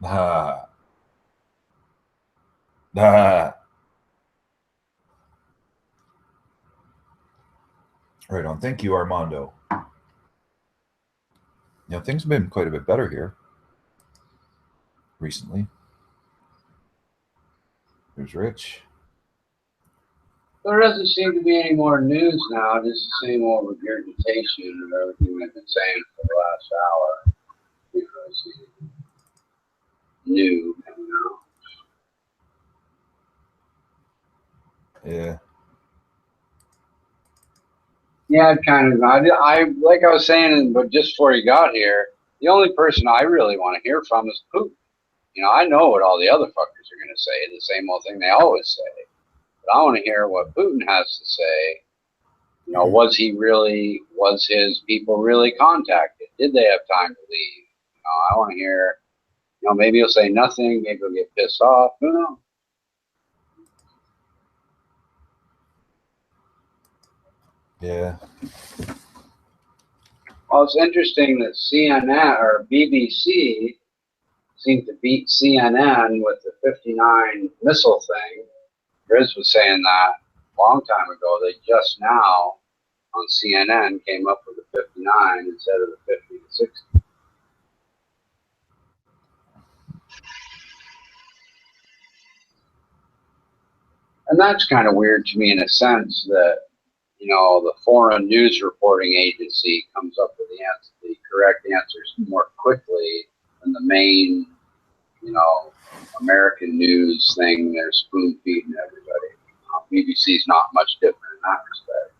Ah, ah. Right on. Thank you, Armando. Things have been quite a bit better here recently. There's Rich. There doesn't seem to be any more news now, just the same old regurgitation of everything they've been saying for the last hour. You know, it's new coming out. Yeah. Yeah, kind of. I like I was saying, but just before you got here, the only person I really want to hear from is Putin. You know, I know what all the other fuckers are going to say, the same old thing they always say. But I want to hear what Putin has to say. You know, was his people really contacted? Did they have time to leave? You know, I want to hear, maybe he'll say nothing, maybe he'll get pissed off. Who knows? Yeah. Well, it's interesting that CNN or BBC seemed to beat CNN with the 59 missile thing. Grizz was saying that a long time ago. They just now on CNN came up with the 59 instead of the 50 to 60. And that's kind of weird to me in a sense that, the foreign news reporting agency comes up with the correct answers more quickly than the main, American news thing. They're spoon feeding everybody. BBC's not much different in that respect.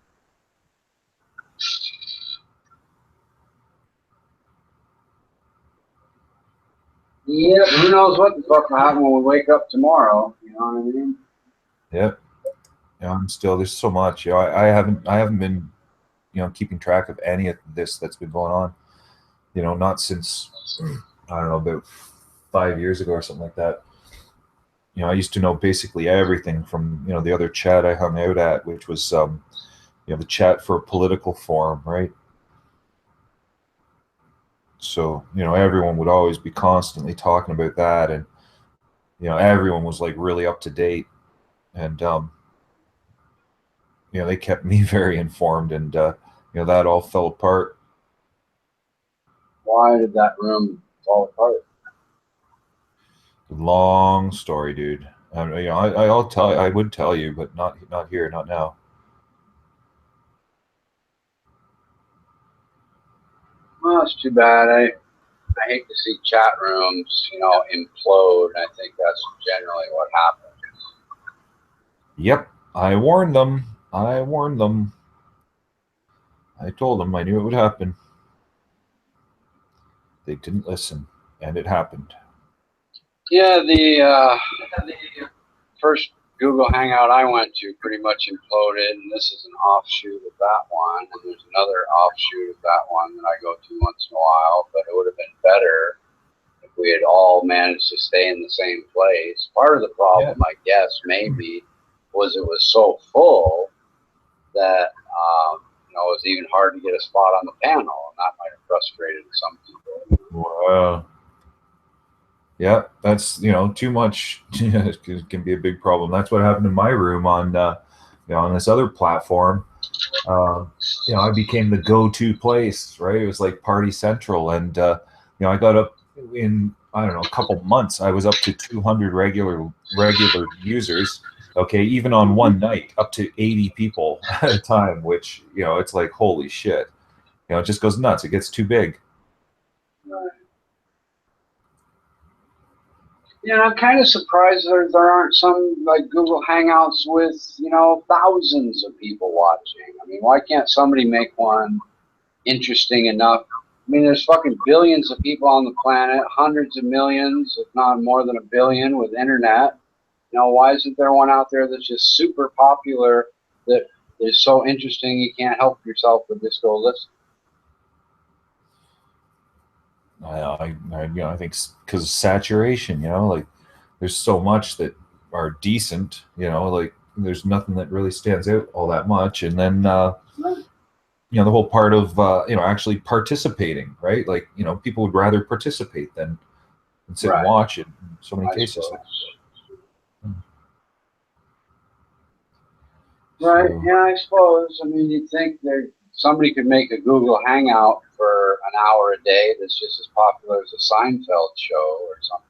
Yep, who knows what the fuck will happen when we wake up tomorrow? You know what I mean? Yep. I'm still, there's so much. I haven't been, keeping track of any of this that's been going on. Not since I don't know, about 5 years ago or something like that. I used to know basically everything from the other chat I hung out at, which was the chat for a political forum, right? So everyone would always be constantly talking about that, and everyone was like really up to date, and they kept me very informed, and that all fell apart. Why did that room fall apart? Long story, dude. I would tell you, but not here, not now. Well, it's too bad. I hate to see chat rooms, implode. I think that's generally what happens. Yep, I warned them. I warned them. I told them I knew it would happen. They didn't listen, and it happened. Yeah, the first Google Hangout I went to pretty much imploded, and this is an offshoot of that one. And there's another offshoot of that one that I go to once in a while, but it would have been better if we had all managed to stay in the same place. Part of the problem, Yeah. I guess, maybe, was it was so full that it was even hard to get a spot on the panel, and that might have frustrated some people. Wow. Yeah, that's too much. It can be a big problem. That's what happened in my room on this other platform. I became the go-to place, right? It was like party central, and I got up in, I don't know, a couple months. I was up to 200 regular users. Okay, even on one night, up to 80 people at a time, which it's like holy shit. It just goes nuts. It gets too big. Right. I'm kind of surprised there aren't some like Google Hangouts with thousands of people watching. I mean, why can't somebody make one interesting enough? I mean, there's fucking billions of people on the planet, hundreds of millions, if not more than a billion, with internet. Why isn't there one out there that's just super popular that is so interesting you can't help yourself but just go listen? I think because of saturation, like there's so much that are decent, like there's nothing that really stands out all that much. And then, the whole part of, actually participating, right? Like, people would rather participate than and sit and watch it in so many cases. Right. So, Yeah, I suppose. I mean, you'd think somebody could make a Google Hangout for an hour a day that's just as popular as a Seinfeld show or something.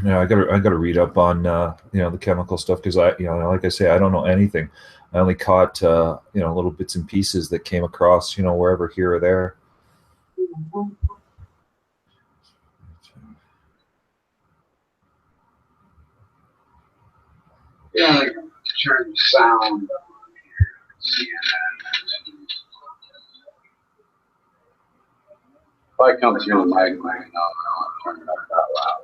I got to read up on the chemical stuff, because like I say, I don't know anything. I only caught little bits and pieces that came across wherever here or there. Yeah, like turn the sound on here. If I come through the mic, I'll turn it up that loud.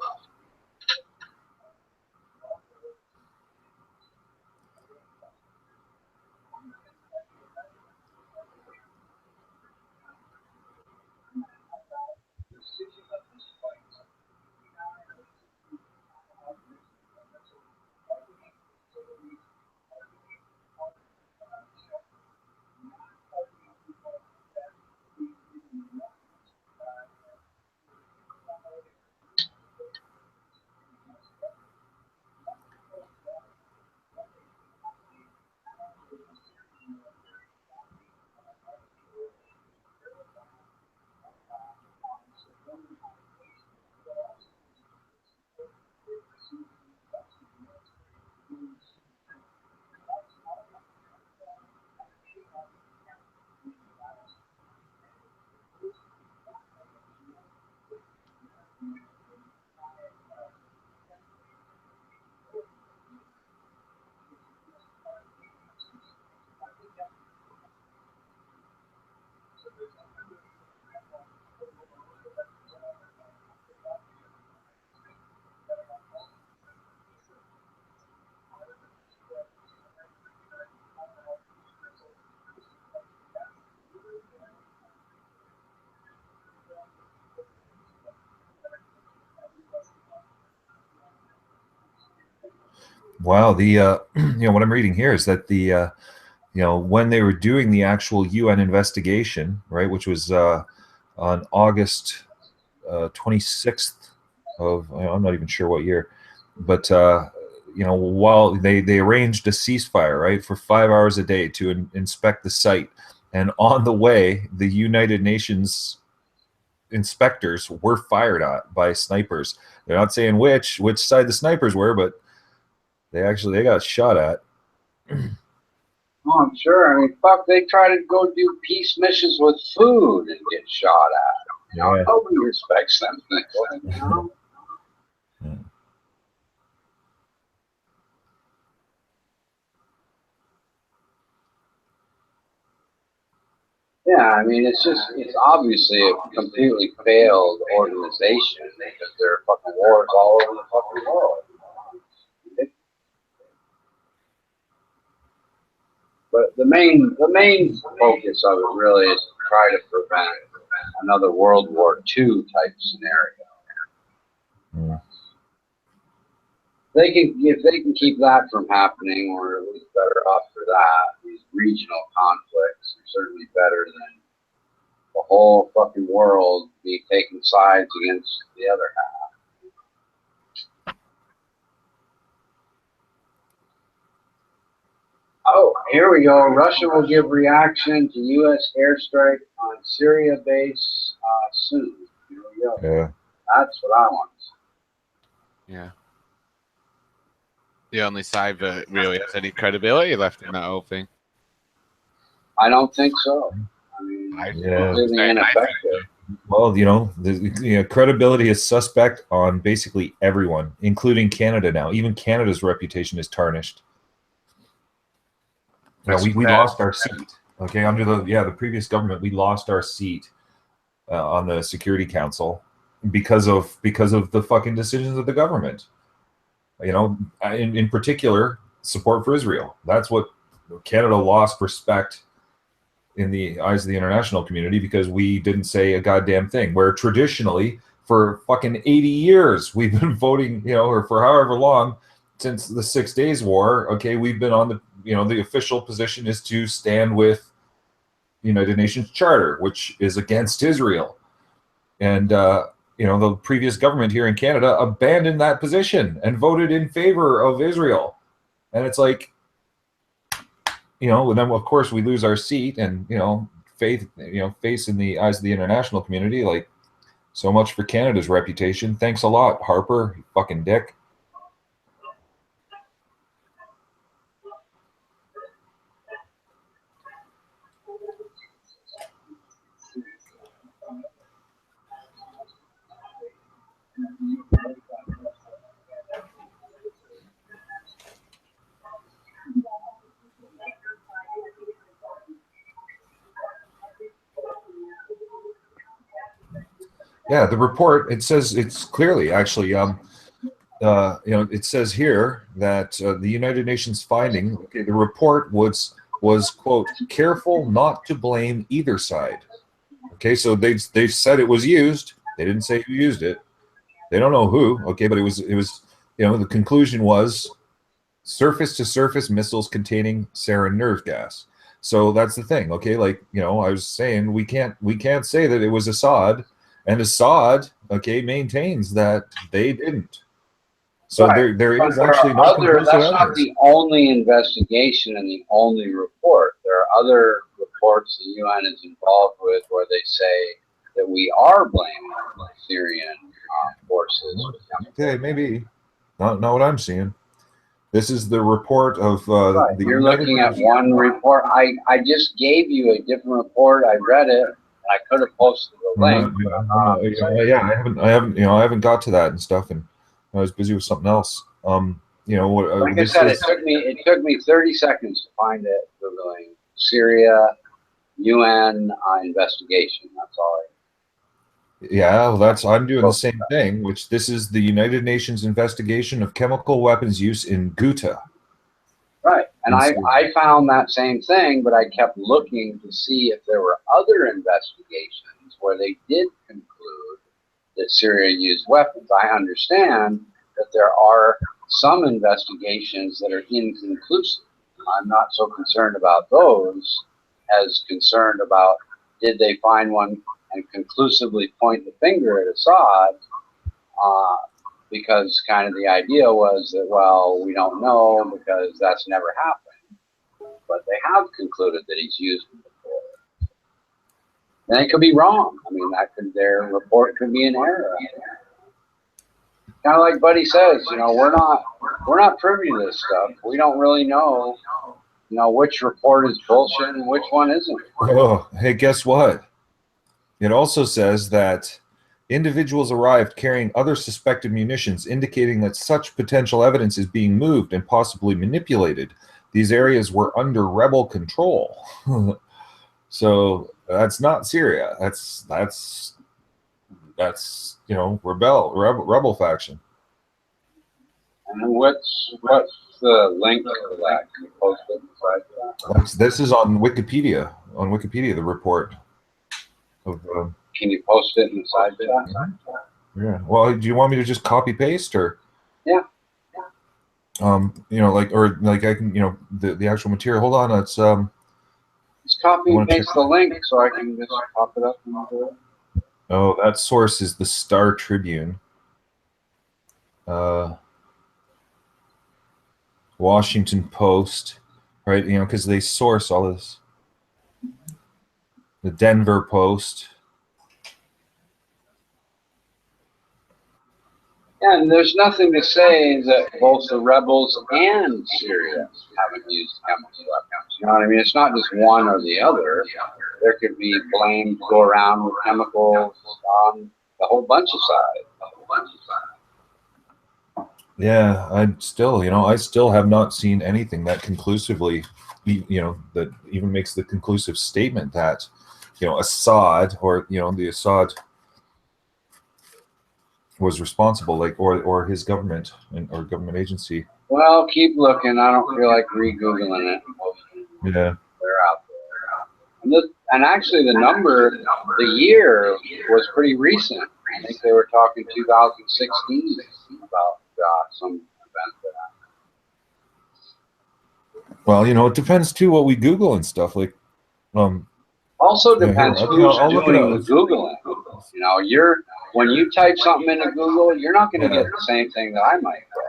Wow, the what I'm reading here is that the when they were doing the actual UN investigation, right, which was on August 26th of, I'm not even sure what year, but while they arranged a ceasefire, right, for 5 hours a day to inspect the site, and on the way, the United Nations inspectors were fired at by snipers. They're not saying which side the snipers were, but they got shot at. Oh, I'm sure. I mean, fuck, they try to go do peace missions with food and get shot at. Yeah. Nobody respects them things. Yeah. Yeah, I mean, it's obviously a completely failed organization because there are fucking wars all over the fucking world. But the main focus of it really is to try to prevent another World War II type scenario. Mm. If they can keep that from happening, we're at least better off for that. These regional conflicts are certainly better than the whole fucking world be taking sides against the other half. Oh, here we go. Russia will give reaction to U.S. airstrike on Syria base soon. Here we go. Yeah. That's what I want. Yeah. The only side that really has any credibility left in that whole thing. I don't think so. I mean, completely ineffective. Well, the credibility is suspect on basically everyone, including Canada now. Even Canada's reputation is tarnished. We lost our seat. Okay, under the previous government, we lost our seat on the Security Council because of the fucking decisions of the government. In particular, support for Israel. That's what Canada lost respect in the eyes of the international community, because we didn't say a goddamn thing. Where traditionally, for fucking 80 years, we've been voting, or for however long since the 6 Days War. Okay, we've been on the official position is to stand with the United Nations Charter, which is against Israel. And, the previous government here in Canada abandoned that position and voted in favor of Israel. And it's like, and then of course we lose our seat and, face in the eyes of the international community. Like, so much for Canada's reputation. Thanks a lot, Harper, you fucking dick. Yeah, the report, it says, it's clearly actually, it says here that the United Nations finding, okay, the report was quote, careful not to blame either side. Okay, so they said it was used. They didn't say who used it. They don't know who. Okay, but it was the conclusion was surface to surface missiles containing sarin nerve gas. So that's the thing. Okay, like I was saying, we can't say that it was Assad, and Assad, okay, maintains that they didn't. So right. there but is actually no conclusive that's evidence. not the only investigation and the only report. There are other reports the UN is involved with where they say that we are blaming Syrian forces. Okay, maybe not what I'm seeing. This is the report of right. the You're United looking at Nations. one report. I just gave you a different report. I read it. I could have posted the link. I haven't got to that and stuff, and I was busy with something else. Like I said, it took me 30 seconds to find it, googling Syria UN investigation. That's all. Yeah, well, I'm doing the same thing. Which this is the United Nations investigation of chemical weapons use in Ghouta. Right, and I found that same thing, but I kept looking to see if there were other investigations where they did conclude that Syria used weapons. I understand that there are some investigations that are inconclusive. I'm not so concerned about those as concerned about did they find one and conclusively point the finger at Assad, because kind of the idea was that, well, we don't know because that's never happened. But they have concluded that he's used them before. And it could be wrong. I mean, their report could be an error. Kind of like Buddy says, we're not privy to this stuff. We don't really know, which report is bullshit and which one isn't. Oh, hey, guess what? It also says that individuals arrived carrying other suspected munitions, indicating that such potential evidence is being moved and possibly manipulated. These areas were under rebel control. So that's not Syria. That's rebel faction. And what's the link to that? Can you post it inside that? This is on Wikipedia. On Wikipedia, the report of. Can you post it inside that? Yeah. Well, do you want me to just copy paste or? Yeah. I can, the actual material. Hold on, it's Just copy and paste the link so I can just pop it up and do it. Oh, that source is the Star Tribune. Washington Post, right? Because they source all this. The Denver Post. Yeah, and there's nothing to say that both the rebels and Syria haven't used chemical weapons. You know what I mean? It's not just one or the other. There could be blame go around with chemicals on the whole bunch of sides. Yeah, I still have not seen anything that conclusively, that even makes the conclusive statement that, Assad or, the Assad was responsible, or his government or government agency. Well, keep looking. I don't feel like re-Googling it. Yeah. They're out there. And actually the year was pretty recent. I think they were talking 2016 about some event Well, it depends too what we Google and stuff. Like, Also yeah, here, depends I'll, who's I'll look it doing up. the Googling. When you type something into Google, you're not going to Yeah. get the same thing that I might get.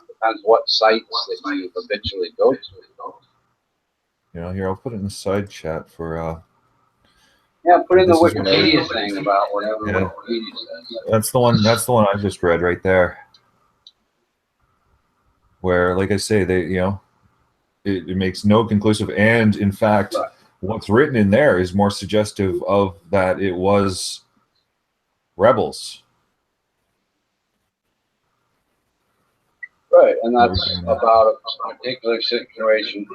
It depends what sites that you habitually go to. Here, I'll put it in the side chat for. Yeah, put in the This is what I- Wikipedia thing about whatever Yeah. Wikipedia says. That's the one. That's the one I just read right there. Where, like I say, it makes no conclusive, and in fact, Right. what's written in there is more suggestive of that it was rebels. Right, and that's about a particular situation,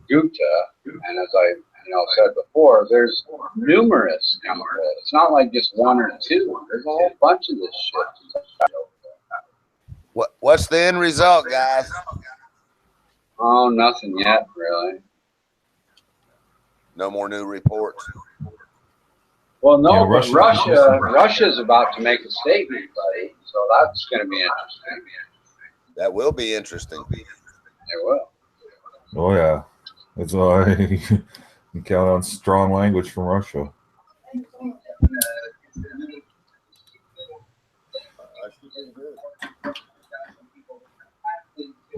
Gupta, and as I said before, there's numerous chemicals. It's not like just one or two. There's a whole bunch of this shit. What's the end result, guys? Oh, nothing yet, really. No more new reports. Well, no, Yeah, but Russia's about to make a statement, buddy. So that's going to be interesting. That will be interesting. It will. Oh yeah, that's why you count on strong language from Russia.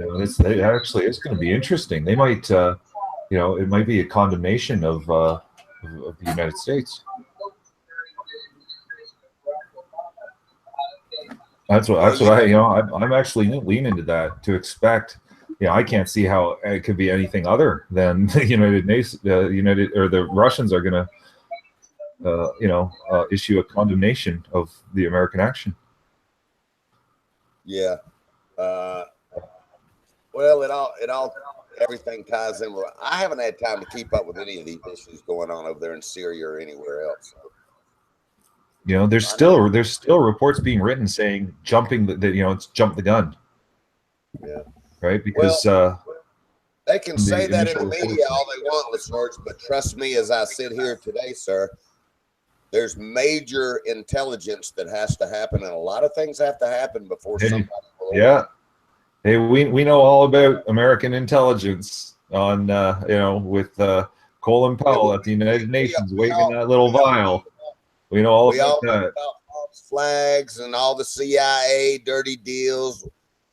It's going to be interesting. They might, it might be a condemnation of the United States. That's what I'm actually leaning to that, to expect. I can't see how it could be anything other than the the Russians are going to issue a condemnation of the American action. Yeah. Well, everything ties in. I haven't had time to keep up with any of these issues going on over there in Syria or anywhere else. There's still reports being written saying it's jump the gun. Yeah. Right, because they can say that in the media all they want, LaSorge, but trust me, as I sit here today, sir, there's major intelligence that has to happen, and a lot of things have to happen before somebody will. Yeah. Hey, we know all about American intelligence on with Colin Powell at the United Nations waving that little vial. We know all about that. About false flags and all the CIA dirty deals.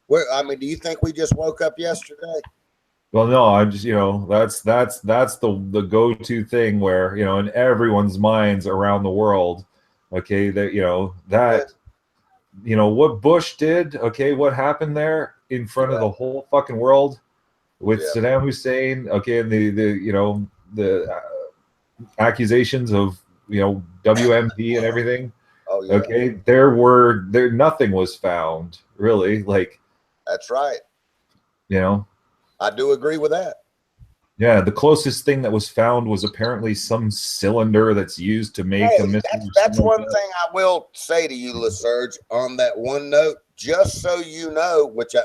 Do you think we just woke up yesterday? Well, no, I'm just that's the go-to thing where in everyone's minds around the world. Okay, that what Bush did. Okay, what happened there in front of the whole fucking world with Saddam Hussein. Okay, and the accusations of WMD and everything. Oh, yeah. Okay, nothing was found really. Like, that's right. I do agree with that. Yeah, the closest thing that was found was apparently some cylinder that's used to make a missile. That's one thing I will say to you, LaSurge, on that one note, just so you know, which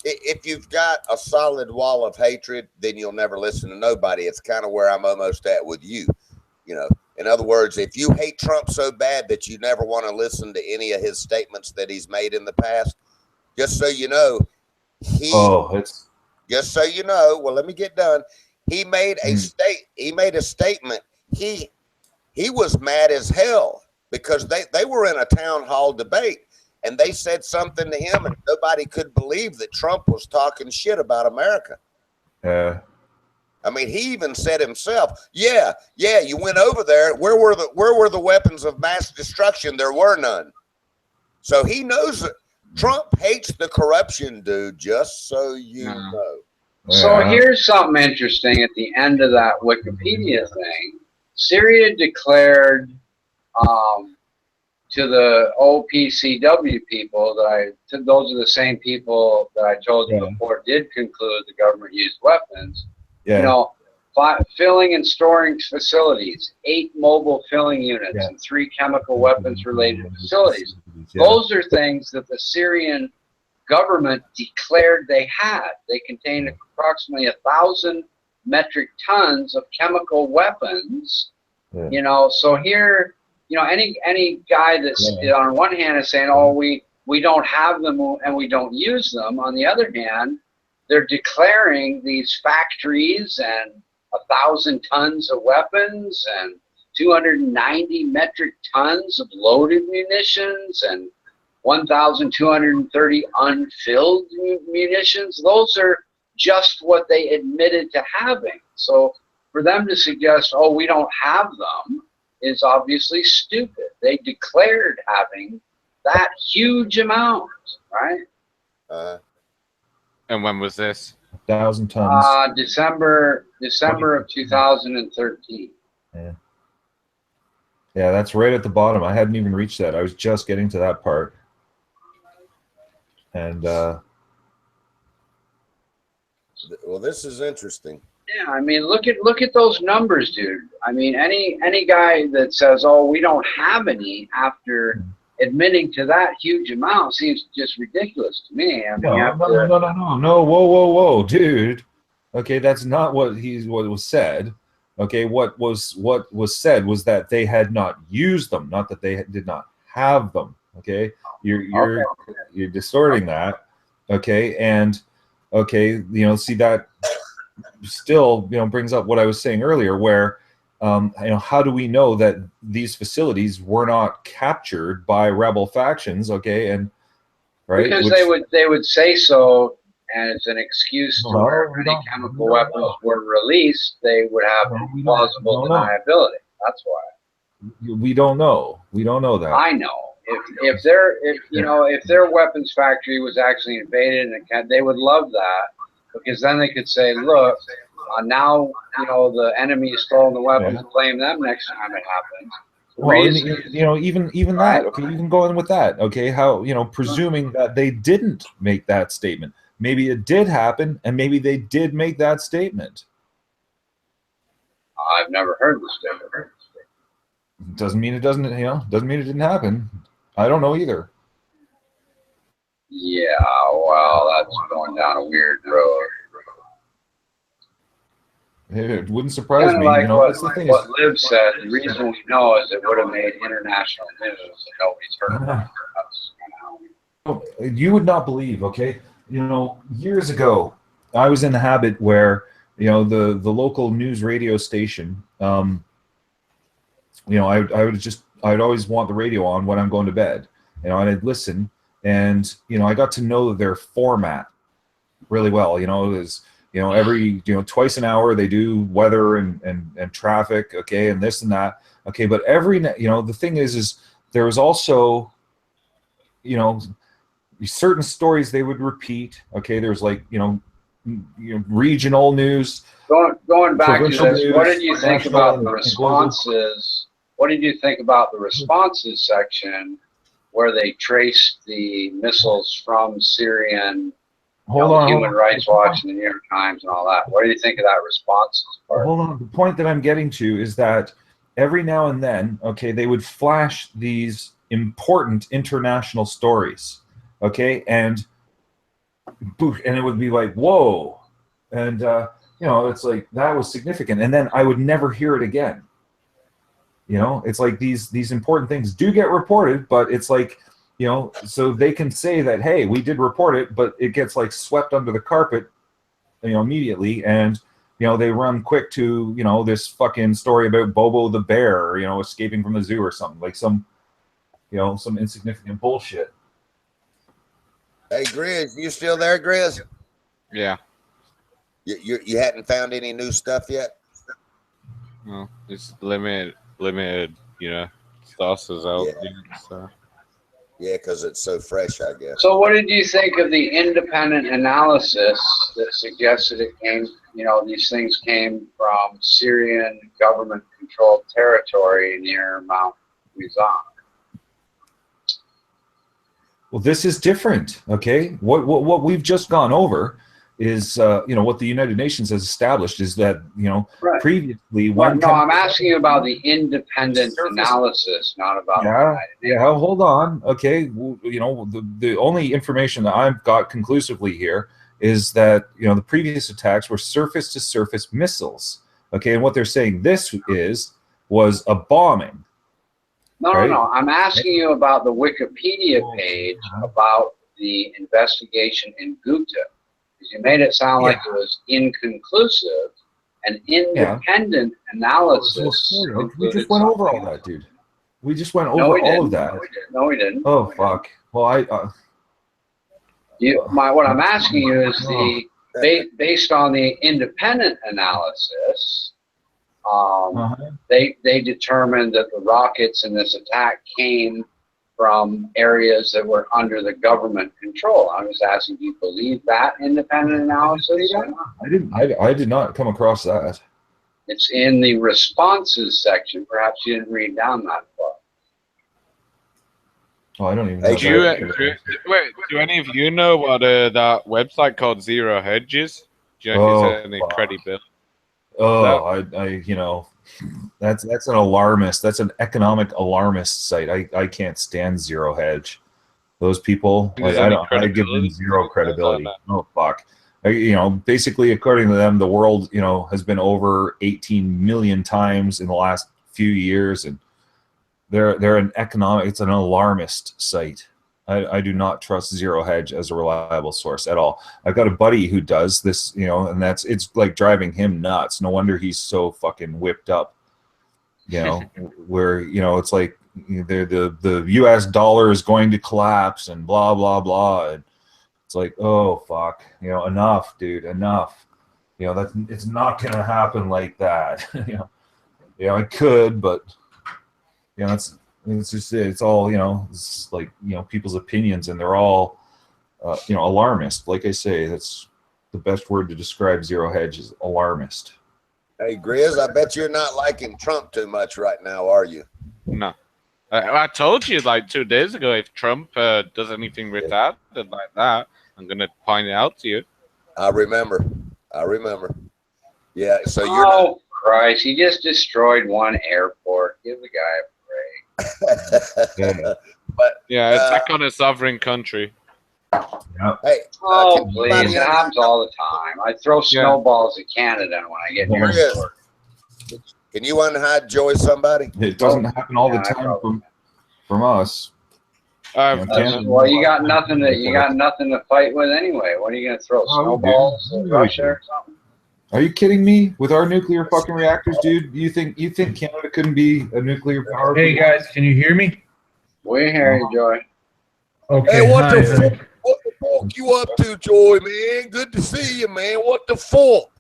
if you've got a solid wall of hatred, then you'll never listen to nobody. It's kind of where I'm almost at with you. In other words, if you hate Trump so bad that you never want to listen to any of his statements that he's made in the past, just so you know, just so you know, well, let me get done. He made a statement. He was mad as hell because they were in a town hall debate and they said something to him and nobody could believe that Trump was talking shit about America. He even said himself, yeah, you went over there. Where were the weapons of mass destruction? There were none. So he knows that Trump hates the corruption, dude, just so you know. So here's something interesting at the end of that Wikipedia thing. Syria declared to the OPCW people those are the same people that I told you before did conclude the government used weapons. Yeah. 5 filling and storing facilities, 8 mobile filling units, and 3 chemical weapons related facilities. Those are things that the Syrian government declared they had. They contained approximately 1,000 metric tons of chemical weapons. So here, any guy that's on one hand is saying, "Oh, we don't have them and we don't use them." On the other hand, they're declaring these factories and 1,000 tons of weapons and 290 metric tons of loaded munitions and 1,230 unfilled munitions. Those are just what they admitted to having. So for them to suggest, oh, we don't have them, is obviously stupid. They declared having that huge amount, right? And when was this? 1,000 tons. December of 2013. Yeah. Yeah, that's right at the bottom. I hadn't even reached that. I was just getting to that part. And well, this is interesting. Yeah, I mean, look at those numbers, dude. I mean, any guy that says, "Oh, we don't have any," after admitting to that huge amount seems just ridiculous to me. I mean, no, whoa, dude. Okay, that's not what was said. Okay, what was said was that they had not used them, not that they did not have them. Okay, you're distorting that. Okay, and okay, see that still brings up what I was saying earlier, where how do we know that these facilities were not captured by rebel factions? Okay, and right, because they would say so as an excuse to where any chemical weapons were released, they would have plausible deniability. That's why. We don't know. We don't know that. I know. If their weapons factory was actually invaded, and they would love that, because then they could say, look, now the enemy has stolen the weapons and blame them next time it happens. Well, even that. Okay, you can go in with that. Okay, how presuming that they didn't make that statement, maybe it did happen, and maybe they did make that statement. I've never heard the statement. Doesn't mean it doesn't. Doesn't mean it didn't happen. I don't know either. Yeah, well, that's going down a weird road. It wouldn't surprise me. Like that's the thing. What Liv said, the reason we know is it would have made international news and nobody's heard of it. You would not believe, okay? Years ago, I was in the habit where, the local news radio station, I'd always want the radio on when I'm going to bed, and I'd listen, and, I got to know their format really well. Every, twice an hour they do weather and traffic, okay, and this and that, okay, but the thing is there was also, certain stories they would repeat, okay, there's like, regional news. Going back to this, news, what did you think about the responses? What did you think about the responses section where they traced the missiles from Syrian, Human Rights Watch and the New York Times and all that? What do you think of that responses part? Hold on. The point that I'm getting to is that every now and then, okay, they would flash these important international stories, okay, and it would be like, whoa, and it's like that was significant, and then I would never hear it again. It's like these important things do get reported, but it's like, so they can say that, hey, we did report it, but it gets like swept under the carpet, immediately, and they run quick to this fucking story about Bobo the bear, escaping from the zoo or something, like some insignificant bullshit. Hey, Grizz, you still there, Grizz? Yeah. You hadn't found any new stuff yet? No, it's limited, sauces out. Yeah. So. Yeah, because it's so fresh, I guess. So what did you think of the independent analysis that suggested it came, these things came from Syrian government-controlled territory near Mount Mizan? Well, this is different, okay? What we've just gone over is, what the United Nations has established is that, right. Previously... I'm asking you about the independent analysis, not about the United Nations. Yeah, hold on, okay? The only information that I've got conclusively here is that, the previous attacks were surface-to-surface missiles, okay? And what they're saying this was a bombing. No, I'm asking you about the Wikipedia page about the investigation in Ghouta. You made it sound like it was inconclusive. An independent analysis. We just went over all that, dude. We just went over all of that. No, we didn't. Oh, fuck. Well, what I'm asking you is based on the independent analysis, they determined that the rockets in this attack came from areas that were under the government control. I'm just asking, do you believe that independent analysis? I did not come across that. It's in the responses section. Perhaps you didn't read down that far. Oh, I don't even Hey, know. Do any of you know what that website called Zero Hedges? Do you know if it's any credibility? Oh, that's an alarmist. That's an economic alarmist site. I can't stand Zero Hedge. Those people, I give them zero credibility. Oh, fuck. Basically, according to them, the world, has been over 18 million times in the last few years, and they're it's an alarmist site. I do not trust Zero Hedge as a reliable source at all. I've got a buddy who does this, and it's like driving him nuts. No wonder he's so fucking whipped up. Where it's like the U.S. dollar is going to collapse and blah blah blah. And it's like, oh fuck, enough, dude, enough. It's not gonna happen like that. I could, but it's all it's like people's opinions, and they're all alarmist. Like I say, that's the best word to describe Zero Hedge is alarmist. Hey, Grizz, I bet you're not liking Trump too much right now, are you? No. I told you like 2 days ago, if Trump does anything retarded like that, I'm going to point it out to you. I remember. Yeah, so you're not... Christ, he just destroyed one airport. Give the guy a break. But attack on a sovereign country. Hey, please, it happens all the time. I throw snowballs at Canada when I get near the border. Can you unhide Joey somebody? It doesn't happen all the time from us. Well, you got nothing to fight with anyway. What are you going to throw? Snowballs at Russia or something? Are you kidding me? With our nuclear fucking reactors, dude? You think Canada couldn't be a nuclear power? Hey guys, can you hear me? We hear you, Joy. Okay. Hey, what the fuck you up to, Joy, man? Good to see you, man. What the fuck?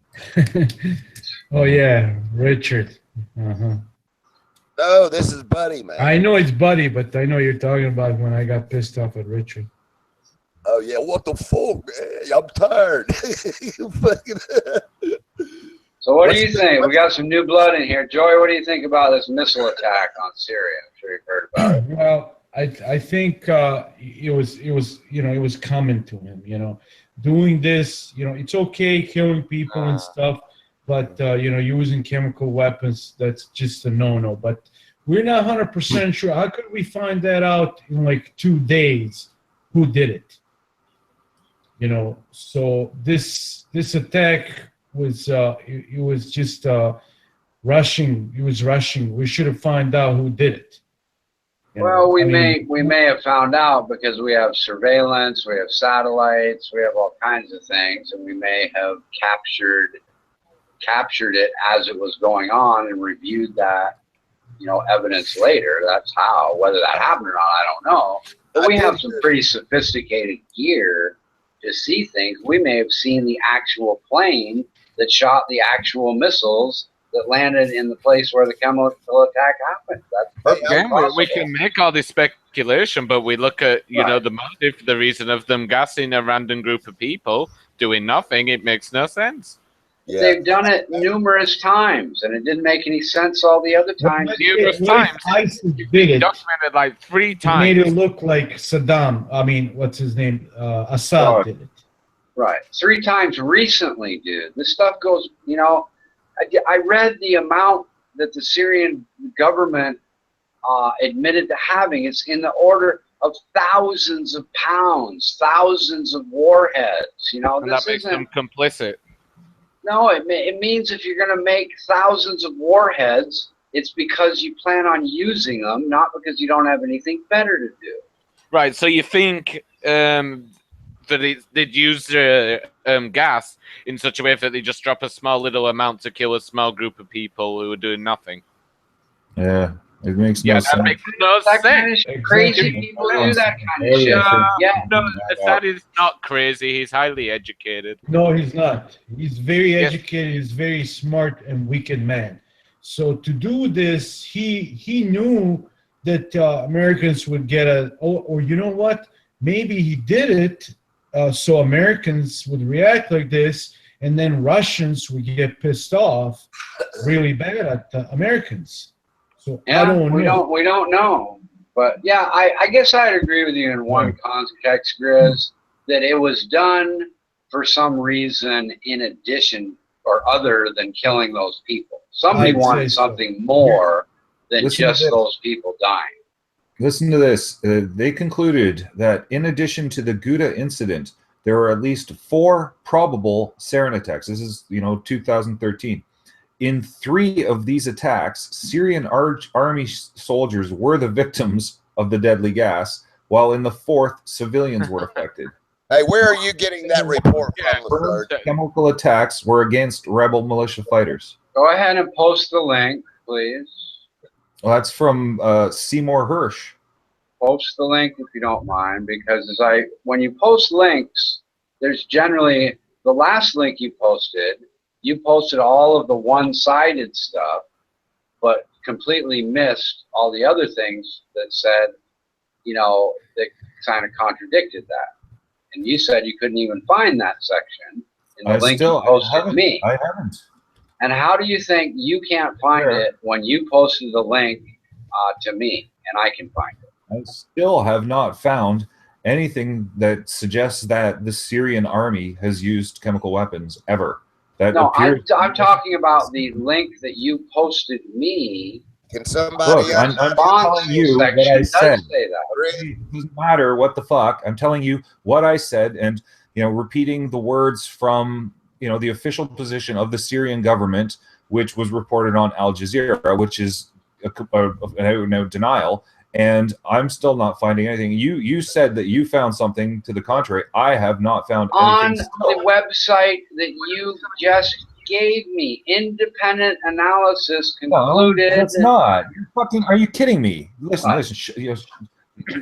Oh yeah, Richard. No, this is Buddy, man. I know it's Buddy, but I know you're talking about when I got pissed off at Richard. Oh yeah, what the fuck, man? I'm tired. So what do you think? We got some new blood in here. Joy, what do you think about this missile attack on Syria? I'm sure you've heard about it. Well, I think it was coming to him, doing this, it's okay killing people and stuff, but using chemical weapons, that's just a no-no. But we're not 100% sure. How could we find that out in like 2 days? Who did it? So this attack was it was just rushing. It was rushing. We should have found out who did it. Well, we may have found out because we have surveillance, we have satellites, we have all kinds of things, and we may have captured it as it was going on and reviewed that, evidence later. That's how. Whether that happened or not, I don't know. But we have some pretty sophisticated gear to see things. We may have seen the actual plane that shot the actual missiles that landed in the place where the chemical attack happened. That's we can make all this speculation, but we look at the motive, the reason of them gassing a random group of people doing nothing. It makes no sense. Yeah. They've done it numerous times, and it didn't make any sense all the other times. Numerous times. ISIS did it. Documented like 3 times. Made it look like Saddam. I mean, what's his name? Assad did it. Right. 3 times recently, dude. This stuff goes, I read the amount that the Syrian government admitted to having. It's in the order of thousands of pounds, thousands of warheads. And that makes them complicit. No, it means if you're going to make thousands of warheads, it's because you plan on using them, not because you don't have anything better to do. Right. So you think that they'd use gas in such a way that they just drop a small little amount to kill a small group of people who are doing nothing. Yeah, it makes no That sense. makes no That kind sense. of crazy people do that kind of shit. Yeah. No, Assad is not crazy. He's highly educated. No, he's not. He's very Yes. educated. He's very smart and wicked man. So to do this, he knew that Americans would get or you know what? Maybe he did it so Americans would react like this, and then Russians would get pissed off really bad at Americans. So Yeah, I don't know. we don't know. But yeah, I guess I'd agree with you in one context, Grizz, that it was done for some reason in addition or other than killing those people. Somebody I'd wanted say so. something more than Listen to just this. those people dying. Listen to this. They concluded that in addition to the Ghouta incident, there were at least 4 probable sarin attacks. This is, 2013. In 3 of these attacks, Syrian army soldiers were the victims of the deadly gas, while in the 4th, civilians were affected. Hey, where are you getting that report from, First Lefert? chemical attacks were against rebel militia fighters. Go ahead and post the link, please. Well, that's from Seymour Hirsch. Post the link if you don't mind, because when you post links, there's generally the last link you posted all of the one-sided stuff, but completely missed all the other things that said, that kind of contradicted that. And you said you couldn't even find that section in the link you posted to me. I haven't. And how do you think you can't find it when you posted the link to me and I can find it? I still have not found anything that suggests that the Syrian army has used chemical weapons ever. No, I'm talking about the link that you posted me. Can somebody Look, I'm telling you what I said. It doesn't matter what the fuck. I'm telling you what I said, and repeating the words from the official position of the Syrian government, which was reported on Al Jazeera, which is no denial. And I'm still not finding anything. You said that you found something to the contrary. I have not found anything. On the website that you just gave me, independent analysis concluded. No, it's not. You're fucking. Are you kidding me? Listen. It's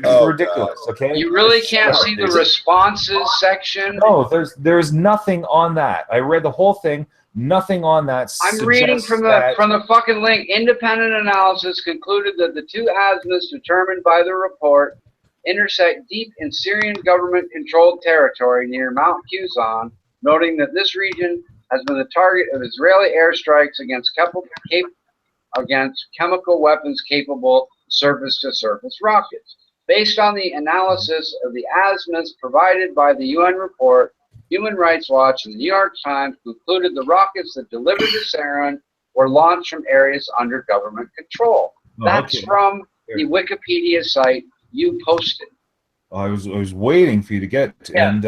ridiculous. Okay. You really can't see the responses section. No, there's nothing on that. I read the whole thing. Nothing on that. I'm reading from the fucking link. Independent analysis concluded that the 2 azimuths determined by the report intersect deep in Syrian government-controlled territory near Mount Kuzan, noting that this region has been the target of Israeli airstrikes against chemical weapons-capable surface-to-surface rockets. Based on the analysis of the azimuths provided by the UN report, Human Rights Watch and the New York Times concluded the rockets that delivered the sarin were launched from areas under government control. That's from the Wikipedia site you posted. I was waiting for you to get, and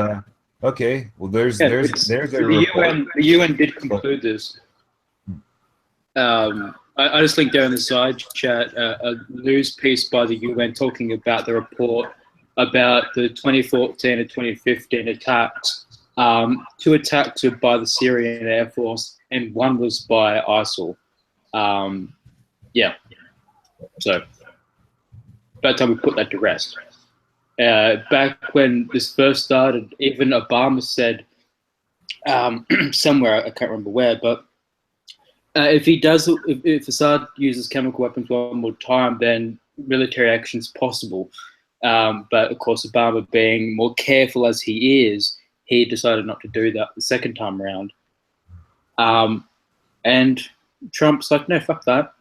okay. Well, there's the UN did conclude this. I just linked down in the side chat a news piece by the UN talking about the report about the 2014 and 2015 attacks. 2 attacks were by the Syrian Air Force, and 1 was by ISIL. So by the time we put that to rest. Back when this first started, even Obama said somewhere, I can't remember where, but if Assad uses chemical weapons one more time, then military action is possible. But of course, Obama, being more careful as he is, he decided not to do that the second time around. And Trump's like, no, fuck that.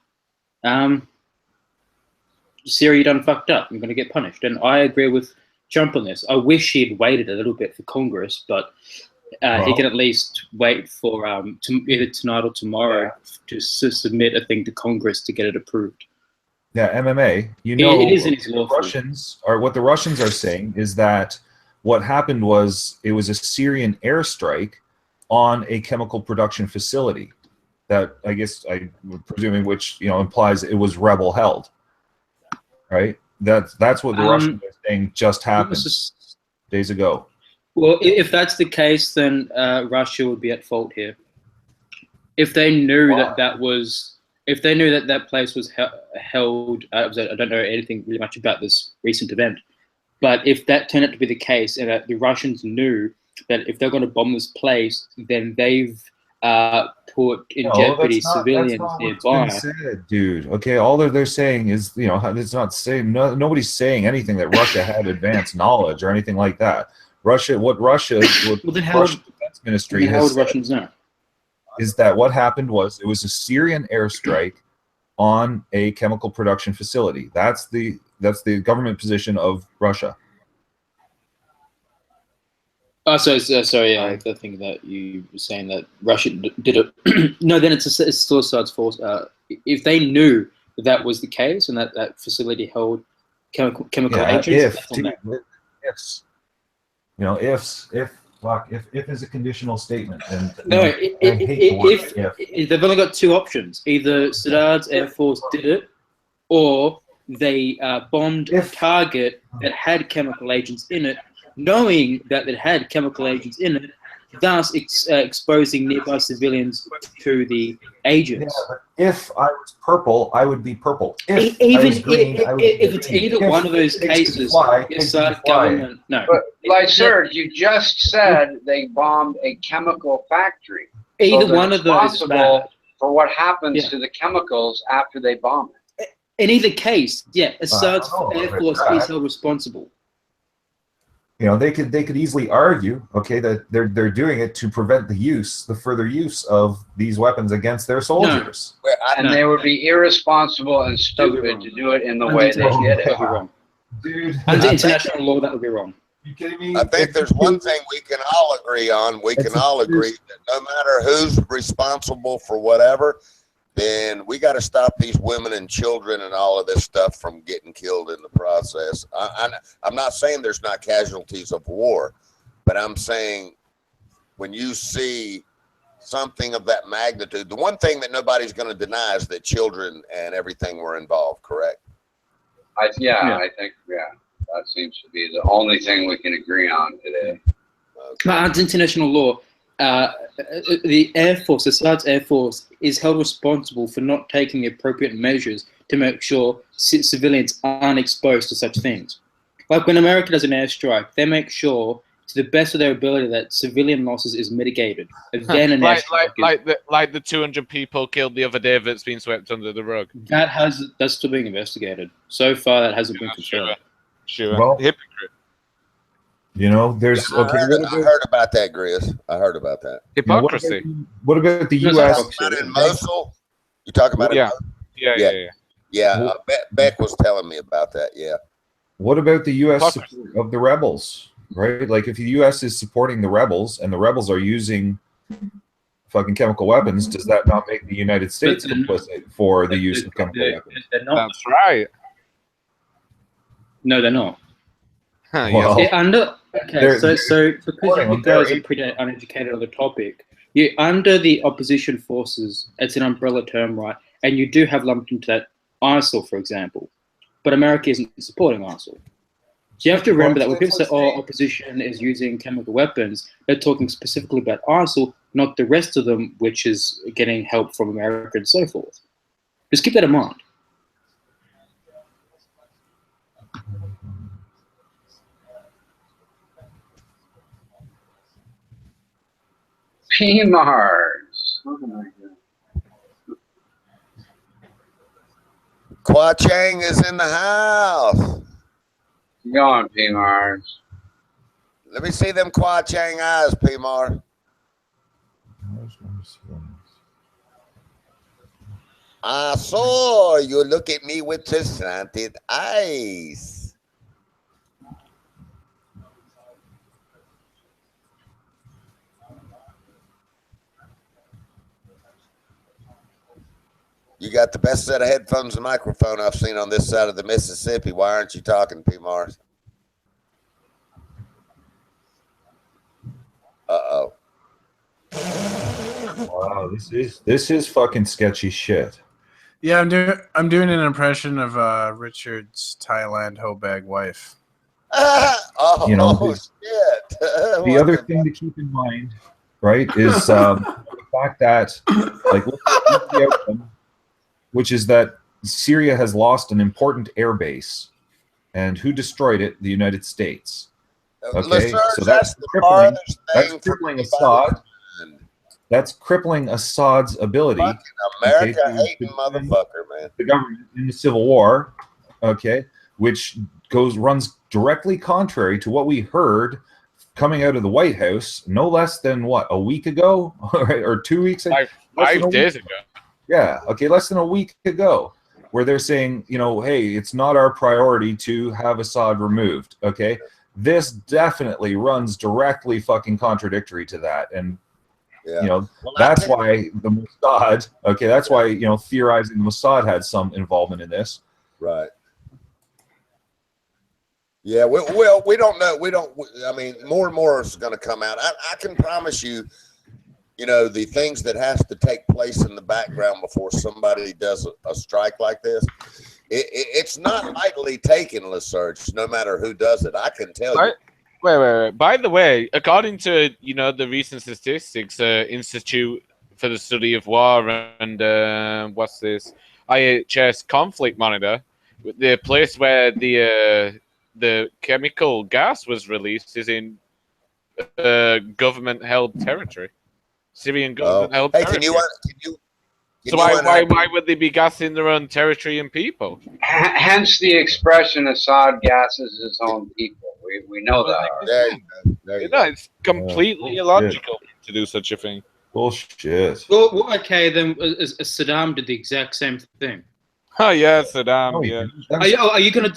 Syria done fucked up. I'm going to get punished. And I agree with Trump on this. I wish he'd waited a little bit for Congress, but he can at least wait for either tonight or tomorrow to submit a thing to Congress to get it approved. Yeah, MMA. It is in his law. What the Russians are saying is that what happened was it was a Syrian airstrike on a chemical production facility that I guess I'm presuming, which implies it was rebel held. Right? That's what the Russians are saying just happened days ago. Well, if that's the case, then Russia would be at fault here. If they knew if they knew that that place was held, I don't know anything really much about this recent event, but if that turned out to be the case, and the Russians knew that if they're going to bomb this place, then they've put in jeopardy civilians that's not nearby. what's been said, dude. Okay, all they're saying is, it's not saying, nobody's saying anything that Russia had advanced knowledge or anything like that. What Russia's defense ministry how would Russians know? Is that what happened was it was a Syrian airstrike on a chemical production facility. That's the government position of Russia. Oh, sorry, yeah, the thing that you were saying that Russia did it. No, then it's still Assad's fault. If they knew that was the case and that facility held chemical agents, if is a conditional statement, and if they've only got two options: either Assad's Air Force did it, or they bombed a target that had chemical agents in it, knowing that it had chemical agents in it, thus exposing nearby civilians to the agents. Yeah, but if I was purple, I would be purple. If it's either one of those cases, Assad government, no. But, sir, you just said they bombed a chemical factory. Either one of those is bad. For what happens to the chemicals after they bomb it. In either case, Assad's Air Force is held responsible. They could easily argue, that they're doing it to prevent the further use of these weapons against their soldiers. No. And they would be irresponsible and stupid to do it in the way they did it. Wrong. Dude, under international law, that would be wrong. You kidding me? I think there's one thing we can all agree on. We can all agree that no matter who's responsible for whatever, then we got to stop these women and children and all of this stuff from getting killed in the process. I'm not saying there's not casualties of war, but I'm saying when you see something of that magnitude, the one thing that nobody's going to deny is that children and everything were involved, correct? I think that seems to be the only thing we can agree on today. Under international law, the Air Force, Assad's Air Force, is held responsible for not taking the appropriate measures to make sure civilians aren't exposed to such things. Like when America does an airstrike, they make sure, to the best of their ability, that civilian losses is mitigated. And then like the 200 people killed the other day that's been swept under the rug. That's still being investigated. So far, that hasn't been confirmed. Sure. Well, hypocrite. There's I heard about that, Grizz. I heard about that. Hypocrisy. What about the U.S.? In Mosul? You talking about it? Yeah. Beck was telling me about that. Yeah. What about the U.S. support of the rebels? Right? Like, if the U.S. is supporting the rebels and the rebels are using fucking chemical weapons, does that not make the United States complicit for the use of chemical weapons? That's right. No, they're not. Well, so because you guys are pretty uneducated on the topic, under the opposition forces, it's an umbrella term, right? And you do have lumped into that ISIL, for example, but America isn't supporting ISIL. So you have to remember that when people say, opposition is using chemical weapons, they're talking specifically about ISIL, not the rest of them, which is getting help from America and so forth. Just keep that in mind. P-Mars. Kwa Chang is in the house. Go on, P-Mars. Let me see them Kwa Chang eyes, P-Mars. I saw you look at me with the slanted eyes. You got the best set of headphones and microphone I've seen on this side of the Mississippi. Why aren't you talking, P. Mars? Uh-oh. Wow, this is fucking sketchy shit. Yeah, I'm doing an impression of Richard's Thailand hoe bag wife. Shit. The other thing to keep in mind, right, is the fact that, like, look at the outcome, which is that Syria has lost an important air base, and who destroyed it? The United States. Okay, so that's crippling Assad. That's crippling Assad's ability. America hating motherfucker, man. The government in the civil war, okay, which runs directly contrary to what we heard coming out of the White House no less than a week ago, or 2 weeks ago? 5 days ago. Yeah, okay, less than a week ago, where they're saying, hey, it's not our priority to have Assad removed, okay? This definitely runs directly fucking contradictory to that, and that's why the Mossad, that's why, theorizing the Mossad had some involvement in this. Right. Yeah, well, we don't know. I mean, more and more is going to come out. I can promise you, the things that has to take place in the background before somebody does a strike like this, it's not lightly taken, LaSurge, no matter who does it. I can tell you. Wait. By the way, according to the recent statistics, Institute for the Study of War and what's this, IHS Conflict Monitor, the place where the chemical gas was released is in government-held territory, Syrian government-held territory. So why would they be gassing their own territory and people? Hence the expression "Assad gasses his own people." We know that. There you go. It's completely illogical to do such a thing. Bullshit. Well, okay, then Saddam did the exact same thing. Oh yeah, Saddam. Yeah. Are you going to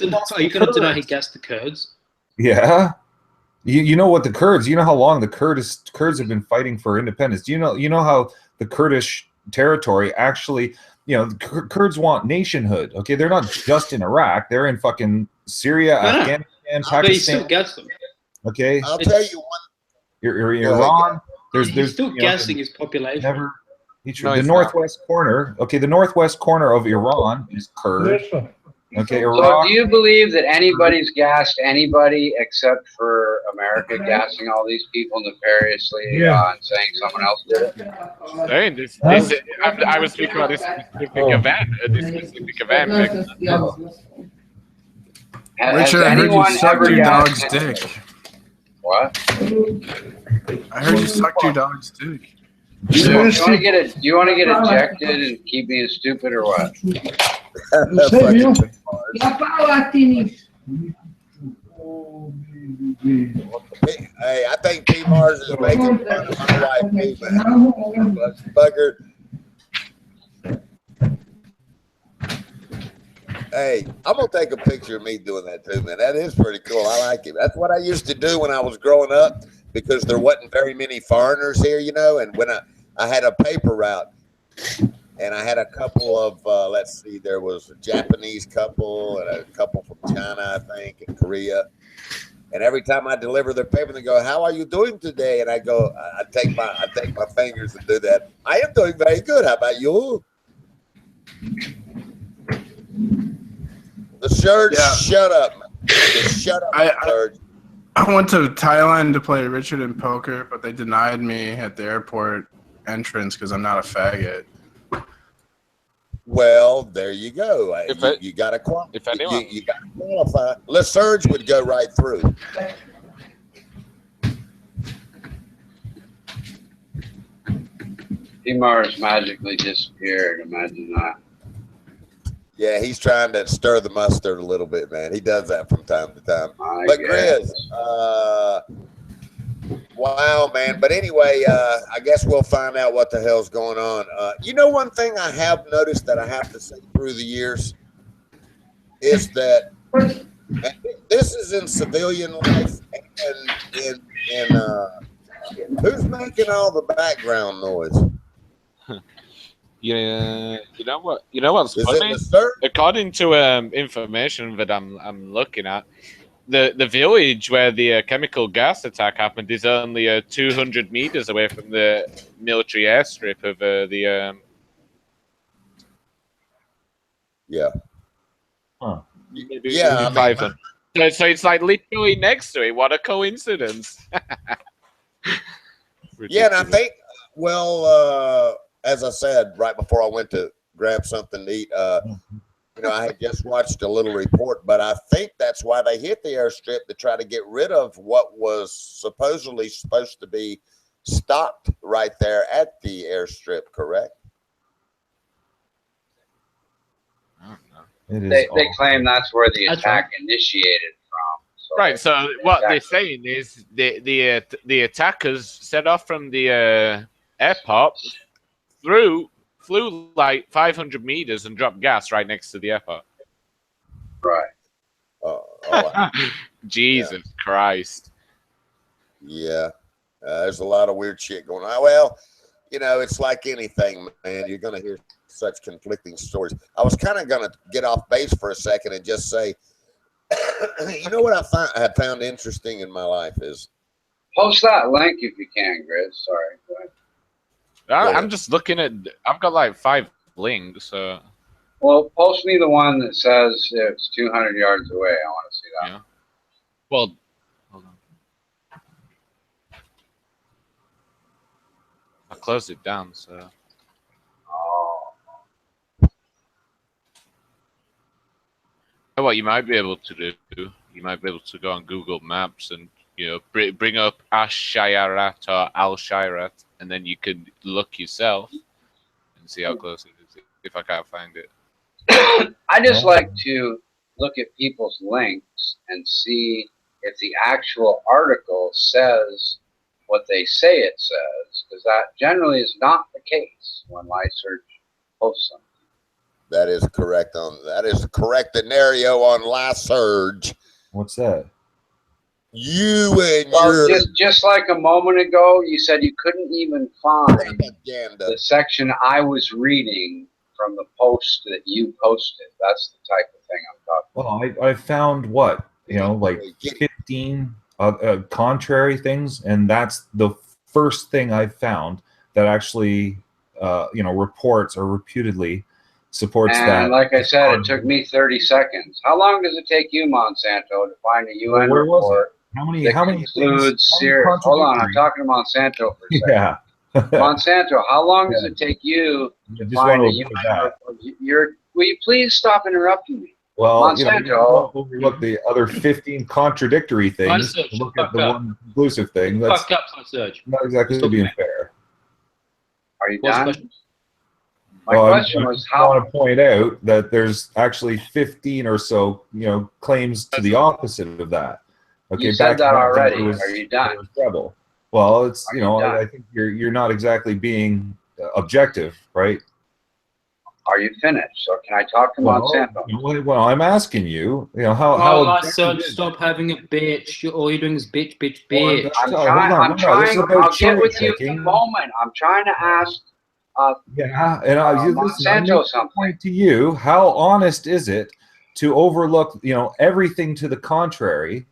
deny he gassed the Kurds? Yeah. You know what the Kurds? You know how long the Kurds have been fighting for independence? Do you know how the Kurdish territory actually? The Kurds want nationhood. Okay, they're not just in Iraq; they're in fucking Syria, Afghanistan, Pakistan. But he still gets them. Okay, I'll tell you one. Iran. He's still guessing his population. The northwest corner. Okay, the northwest corner of Iran is Kurd. Okay, Iraq. So do you believe that anybody's gassed anybody except for America gassing all these people nefariously and saying someone else did it? I was speaking about this specific event. Richard, I heard you sucked your dog's dick. What? I heard you sucked your dog's dick. Do you want to get ejected and keep being stupid or what? Hey, I think P. Mars is making fun of my wife, man. Bugger. Hey, I'm gonna take a picture of me doing that too, man. That is pretty cool. I like it. That's what I used to do when I was growing up, because there wasn't very many foreigners here, and when I had a paper route, and I had a couple of there was a Japanese couple and a couple from China, I think, and Korea. And every time I deliver their paper, they go, "How are you doing today?" And I go, I take my fingers and do that. I am doing very good. How about you? The Surge, shut up. Just shut up, Surge. I went to Thailand to play Richard in poker, but they denied me at the airport entrance because I'm not a faggot. Well, there you go. You got to qualify. If anyone, you got to qualify. LaSurge would go right through. Mars magically disappeared. Imagine that. Yeah, he's trying to stir the mustard a little bit, man. He does that from time to time. But Grizz, wow, man. But anyway, I guess we'll find out what the hell's going on. One thing I have noticed that I have to say through the years is that this is in civilian life, and who's making all the background noise? Yeah, you know what's funny? According to information that I'm looking at, the village where the chemical gas attack happened is only 200 meters away from the military airstrip of the. Yeah. Huh. Yeah, 500. So it's like literally next to it. What a coincidence! Yeah, and I think, as I said right before I went to grab something to eat, I had just watched a little report, but I think that's why they hit the airstrip to try to get rid of what was supposedly supposed to be stocked right there at the airstrip, correct? I don't know. They claim that's where the That's attack initiated from. So Right. So what they're saying is the attackers set off from the airport, flew like 500 meters and dropped gas right next to the airport. Right. Jesus Christ. Yeah. There's a lot of weird shit going on. Well, it's like anything, man. You're going to hear such conflicting stories. I was kind of going to get off base for a second and just say, what I found interesting in my life is. Post that link if you can, Grizz. Sorry. Go ahead. I'm just looking at. I've got like 5 links. Well, post me the one that says it's 200 yards away. I want to see that. Yeah. Well, hold on. I closed it down, so. Oh. What you might be able to do, you might be able to go on Google Maps and bring up Ash-Shayarat or Al-Shairat, and then you could look yourself and see how close it is. If I can't find it, I just like to look at people's links and see if the actual article says what they say it says, because that generally is not the case when LiveSearch posts something. That is correct. That is the correct scenario on LiveSearch. What's that? You and your just like a moment ago, you said you couldn't even find propaganda. The section I was reading from the post that you posted. That's the type of thing I'm talking about. Well, I found what, like 15 contrary things, and that's the first thing I found that actually, reports or reputedly supports and that. Like I said, it took me 30 seconds. How long does it take you, Monsanto, to find a UN report? How many includes things? Syria? Hold on, I'm talking to Monsanto for a second. Yeah. Monsanto, how long does it take you to find a UN report? Will you please stop interrupting me? Well, Monsanto, overlook the other 15 contradictory things. Look at the one conclusive thing. That's not exactly being fair. Are you done? My Well, question was how. I want to point out that there's actually 15 or so, claims to the opposite of that. Okay, You said that already. Are you done? Trouble. Well, it's I think you're not exactly being objective, right? Are you finished? So can I talk to Monsanto? Well, I'm asking you, how my son, stop having a bitch. All you're doing is bitch. I'm trying. I'll get with you in a moment. I'm trying to ask. Monsanto something. Point to you. How honest is it to overlook, everything to the contrary,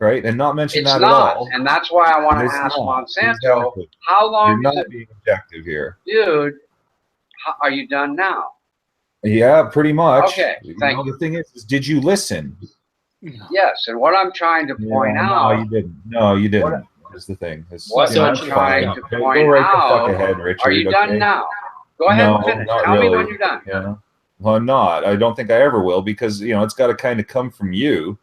right, and not mention that at all? And that's why I want to ask Monsanto. Exactly. How long? You're not being objective here, dude. Are you done now? Yeah, pretty much. Okay, thank you. The thing is, did you listen? Yes, and what I'm trying to point out. No, you didn't. No, you didn't. Is the thing. What I'm trying to point out. Ahead, Richard, are you done now? Go ahead and finish. Tell me when you're done. Yeah. Well, I'm not. I don't think I ever will, because it's got to kind of come from you.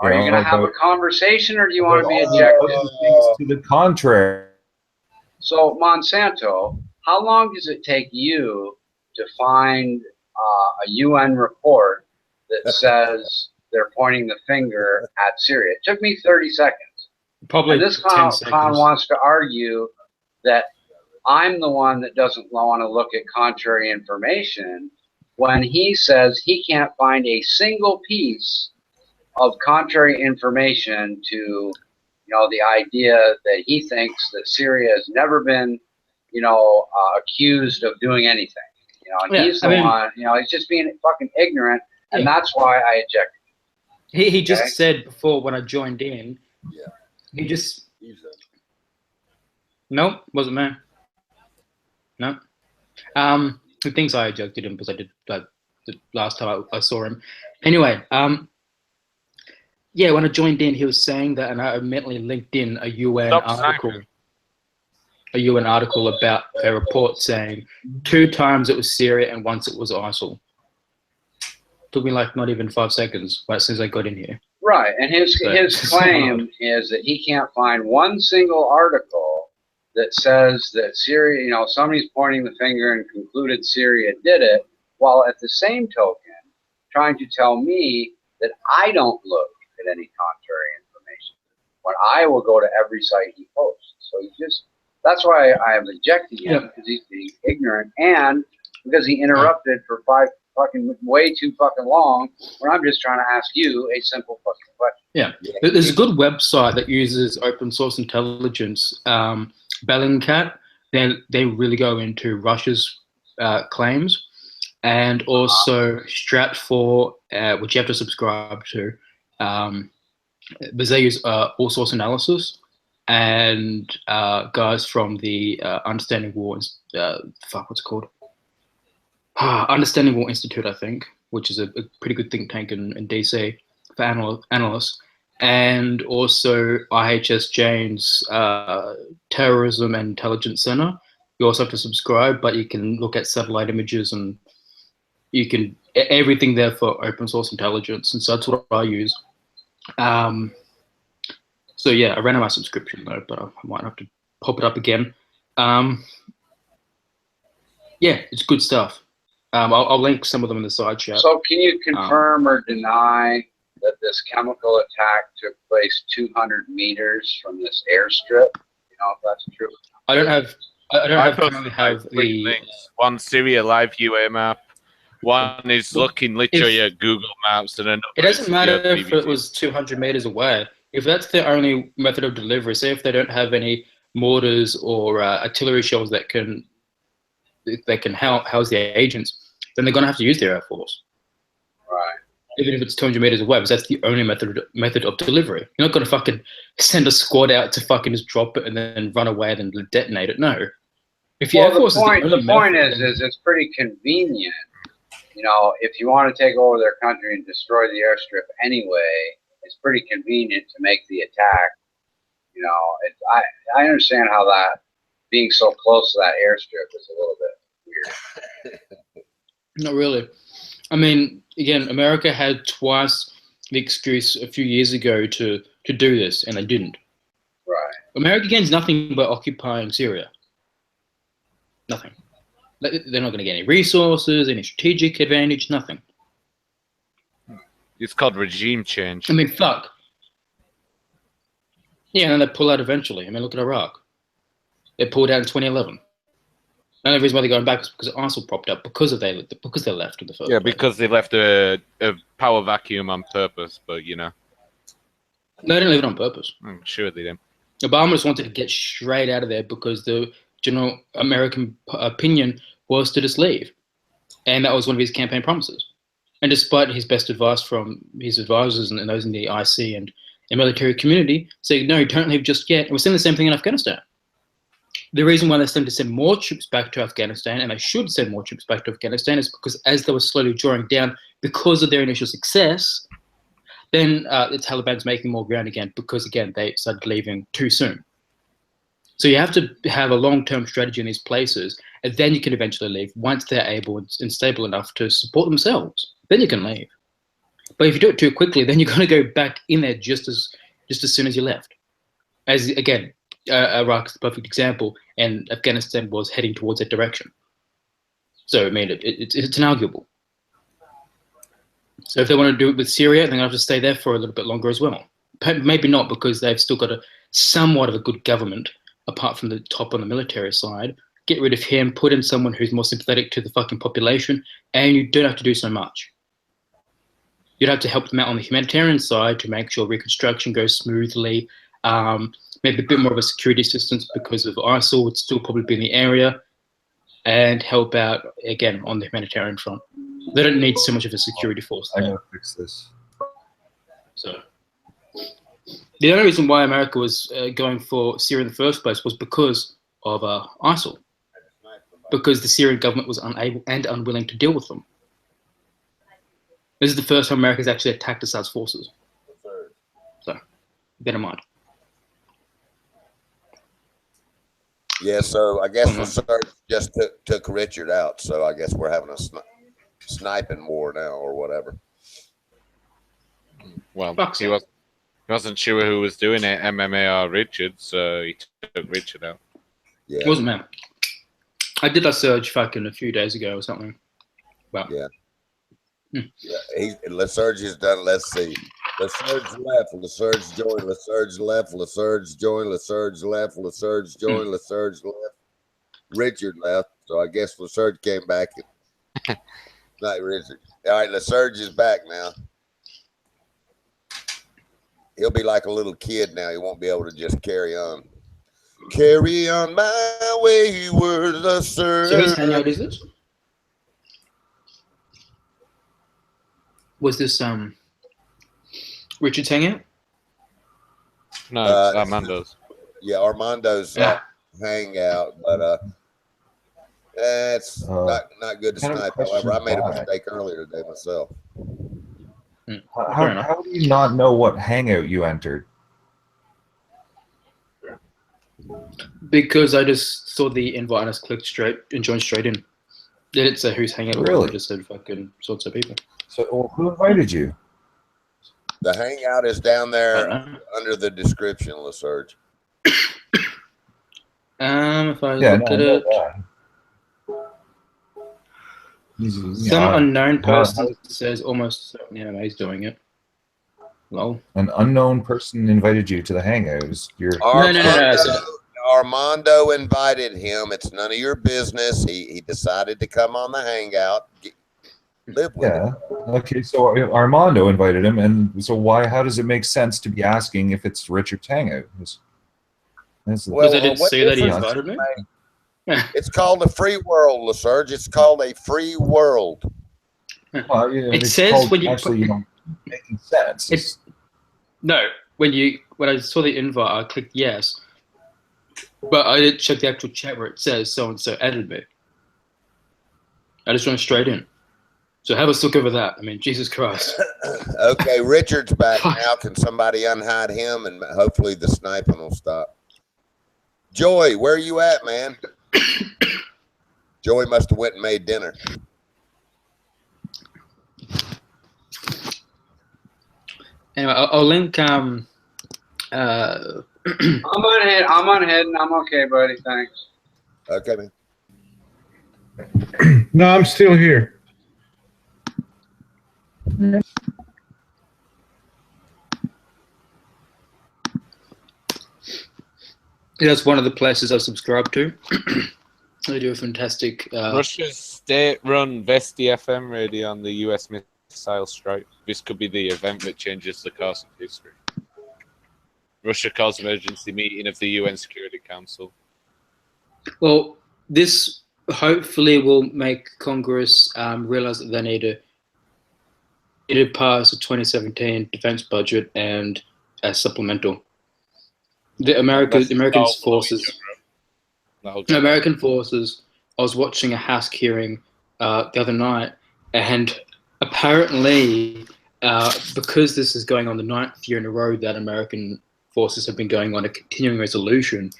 Are you going to have a conversation, or do you want to be objective? To the contrary. So, Monsanto, how long does it take you to find a UN report that says they're pointing the finger at Syria? It took me 30 seconds. Probably. And this clown wants to argue that I'm the one that doesn't want to look at contrary information when he says he can't find a single piece of contrary information to, the idea that he thinks that Syria has never been, accused of doing anything. And he's the one, he's just being fucking ignorant, and that's why I ejected him. He just said before when I joined in. Yeah. He just. Nope, wasn't there. No. He thinks I ejected him because I did the last time I saw him. Anyway, Yeah, when I joined in, he was saying that, and I immediately linked in a UN Stop article. sniping. A UN article about a report saying 2 times it was Syria and once it was ISIL. Took me like not even 5 seconds as soon as I got in here. Right, and his So, his claim is that he can't find one single article that says that Syria, you know, somebody's pointing the finger and concluded Syria did it, while at the same token trying to tell me that I don't look at any contrary information when I will go to every site he posts. So he just, that's why I am rejecting him, because he's being ignorant and because he interrupted for way too fucking long when I'm just trying to ask you a simple fucking question. Yeah, there's a good website that uses open source intelligence, Bellingcat. They really go into Russia's claims, and also Stratfor, which you have to subscribe to. But they use all source analysis, and guys from the Understanding War, what's it called? Understanding War Institute, I think, which is a pretty good think tank in DC for analysts, and also IHS Jane's Terrorism and Intelligence Center. You also have to subscribe, but you can look at satellite images and you can everything there for open source intelligence, and so that's what I use. So yeah, I ran out my subscription though, but I might have to pop it up again. Yeah, it's good stuff. I'll link some of them in the side chat. So can you confirm or deny that this chemical attack took place 200 meters from this airstrip? You know if that's true. I don't have currently have the links. One Syria live UA map. One is looking literally at Google Maps, and then it doesn't matter if it was 200 meters away. If that's their only method of delivery, say if they don't have any mortars or artillery shells that can house their agents, then they're gonna have to use their air force. Right. Even if it's 200 meters away, because that's the only method of delivery. You're not gonna fucking send a squad out to fucking just drop it and then run away and then detonate it. No. If your air force the point is it's pretty convenient. You know, if you want to take over their country and destroy the airstrip anyway, it's pretty convenient to make the attack. You know, I understand how that being so close to that airstrip is a little bit weird. Not really. I mean, again, America had twice the excuse a few years ago to do this, and they didn't. Right. America gains nothing by occupying Syria. Nothing. They're not going to get any resources, any strategic advantage, nothing. It's called regime change. I mean, fuck. Yeah, and then they pull out eventually. I mean, look at Iraq. They pulled out in 2011. The only reason why they're going back is because ISIL propped up because they left in the first place. Because they left a power vacuum on purpose, but you know. They didn't leave it on purpose. I'm sure they didn't. Obama just wanted to get straight out of there because the general American opinion was to just leave. And that was one of his campaign promises. And despite his best advice from his advisors and those in the IC and the military community saying, no, don't leave just yet. And we're seeing the same thing in Afghanistan. The reason why they're starting to send more troops back to Afghanistan, and they should send more troops back to Afghanistan, is because as they were slowly drawing down because of their initial success, then the Taliban's making more ground again because, again, they started leaving too soon. So you have to have a long-term strategy in these places, and then you can eventually leave once they're able and stable enough to support themselves. Then you can leave. But if you do it too quickly, then you're going to go back in there just as soon as you left. As again, Iraq is the perfect example, and Afghanistan was heading towards that direction. So I mean, it's inarguable. So if they want to do it with Syria, they're going to have to stay there for a little bit longer as well. Maybe not, because they've still got somewhat of a good government, apart from the top on the military side. Get rid of him, put in someone who's more sympathetic to the fucking population, and you don't have to do so much. You'd have to help them out on the humanitarian side to make sure reconstruction goes smoothly, maybe a bit more of a security assistance because of ISIL would still probably be in the area, and help out, again, on the humanitarian front. They don't need so much of a security force there. I'm going to fix this. So the only reason why America was going for Syria in the first place was because of ISIL, because the Syrian government was unable and unwilling to deal with them. This is the first time America's actually attacked Assad's forces. bear in mind. Yeah, so I guess Research just took Richard out. So I guess we're having a sniping war now or whatever. Well, Fuck's he wasn't sure who was doing it, MMA or Richard, so he took Richard out. Yeah, It wasn't, man. I did a search fucking a few days ago or something. Well, yeah. LeSurge has done. Let's see. LeSurge left. LeSurge joined. LeSurge left. LeSurge joined. LeSurge left. LeSurge joined. LeSurge left. Richard left. So I guess LeSurge came back. Not Richard. All right, LeSurge is back now. He'll be like a little kid now. He won't be able to just carry on. Carry on my wayward LeSurge. so whose hangout is this? Was this Richard's hangout? No, it's Armando's. Yeah, Armando's hangout, but it's not good to snipe. However, I made a mistake earlier today myself. How do you not know what hangout you entered? Because I just saw the invite and I just clicked straight and joined straight in. It didn't say who's hangout. Really? It just said fucking sorts of people. So who invited you? The hangout is down there under the description, LeSurge. If I look at it, some unknown person says almost certainly MMA's doing it. Lol. An unknown person invited you to the hangout. Armando invited him. It's none of your business. He decided to come on the hangout. Live with him. Okay, so Armando invited him, and so how does it make sense to be asking if it's Richard's hangout? Well, I didn't say that he invited me. It's called a free world, LeSurge. It's called a free world. Well, it says when you actually, making sense. No, when I saw the invite, I clicked yes, but I didn't check the actual chat where it says so and so added me. I just went straight in. So have us look over that. I mean, Jesus Christ. Okay, Richard's back now. Can somebody unhide him and hopefully the sniping will stop? Joey, where are you at, man? Joey must have went and made dinner. Anyway, I'll link. I'm on head and I'm okay, buddy. Thanks. Okay, man. No, I'm still here. That's one of the places I subscribe to. They do a fantastic. Russia's state-run Vesti FM radio on the U.S. missile strike. This could be the event that changes the course of history. Russia calls emergency meeting of the UN Security Council. Well, this hopefully will make Congress realize that they need to pass a 2017 defense budget and a supplemental. The American forces. American forces. I was watching a House hearing the other night, and apparently, because this is going on the 9th year in a row that American forces have been going on a continuing resolution,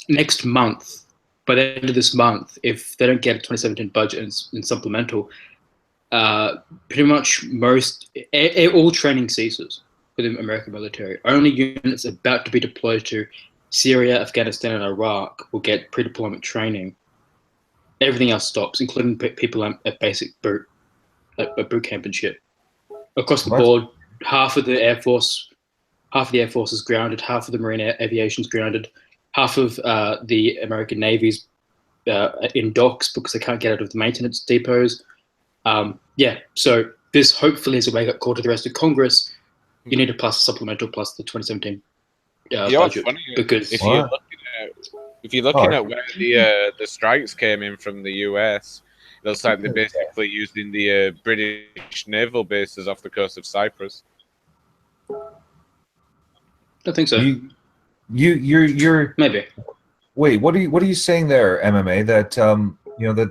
next month, by the end of this month, if they don't get a 2017 budget and supplemental, pretty much all training ceases for the American military. Only units about to be deployed to Syria, Afghanistan, and Iraq will get pre-deployment training. Everything else stops, including people at basic boot camp and shit. Across the board, half of the Air Force is grounded, half of the Marine Aviation is grounded, half of the American Navy's in docks because they can't get out of the maintenance depots. So this hopefully is a wake-up call to the rest of Congress. You need to pass a supplemental plus the 2017 budget. Funny, because if you're looking at where the strikes came in from the US, it looks like they're basically using the British naval bases off the coast of Cyprus. I think so. You're maybe. Wait, what are you saying there, MMA? That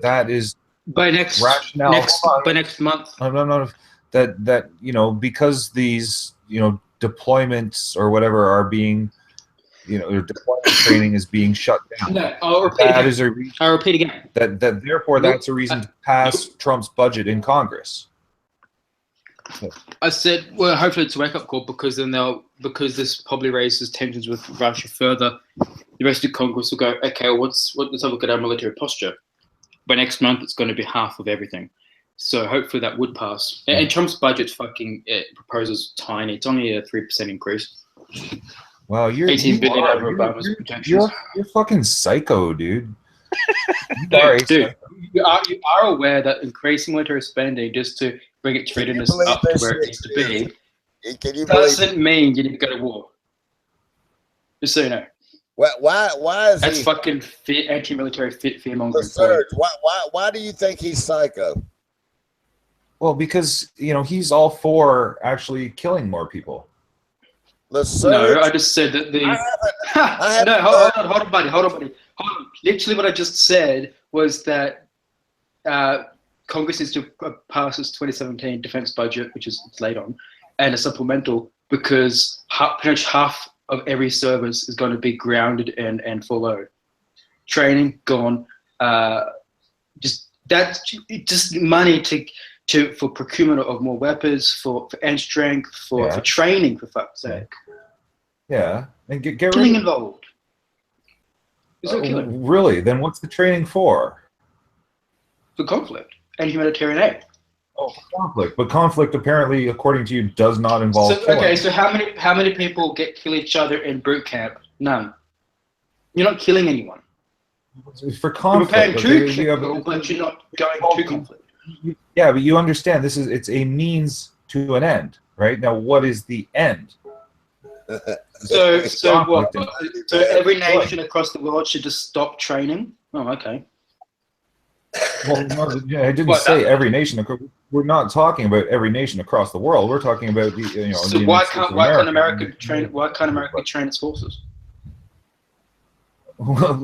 that is by next rationale by next month. No. That because these deployments or whatever are being, or deployment training is being shut down. No, I'll repeat That again. is a reason. I'll repeat again. That therefore Nope. that's a reason to pass Trump's budget in Congress. I said, well, hopefully it's a wake-up call because because this probably raises tensions with Russia further. The rest of Congress will go, okay, well, let's have a look at our military posture. By next month, it's going to be half of everything. So hopefully that would pass. And Trump's budget proposes tiny. It's only a 3% increase. Wow, you're 18 billion over Obama's projections. You're fucking psycho, dude. Dude, you are aware that increasing military spending just to bring its readiness up to where it needs to be doesn't mean you need to go to war. Just so you know. Why is That's he fucking anti-military fear mongering? Serge, why do you think he's psycho? Well, because he's all for actually killing more people. No, I just said that the. No, hold on, buddy. Hold on. Literally, what I just said was that Congress needs to pass its 2017 defense budget, which is late on, and a supplemental because pretty much half of every service is going to be grounded and full load. Training gone. Just money for procurement of more weapons, for end strength, for training, for fuck's sake. Yeah, and get killing involved. Is there killing? Really? Then what's the training for? For conflict and humanitarian aid. Oh, for conflict. But conflict, apparently, according to you, does not involve killing. Okay, so how many people kill each other in boot camp? None. You're not killing anyone. For conflict. You're preparing to kill, but you're not going to conflict. Yeah, but you understand it's a means to an end, right? Now, what is the end? So what? So every nation across the world should just stop training? Oh, okay. Well, no, I didn't say every nation. We're not talking about every nation across the world. We're talking about the So the why can't America train? Why can't America train its forces? What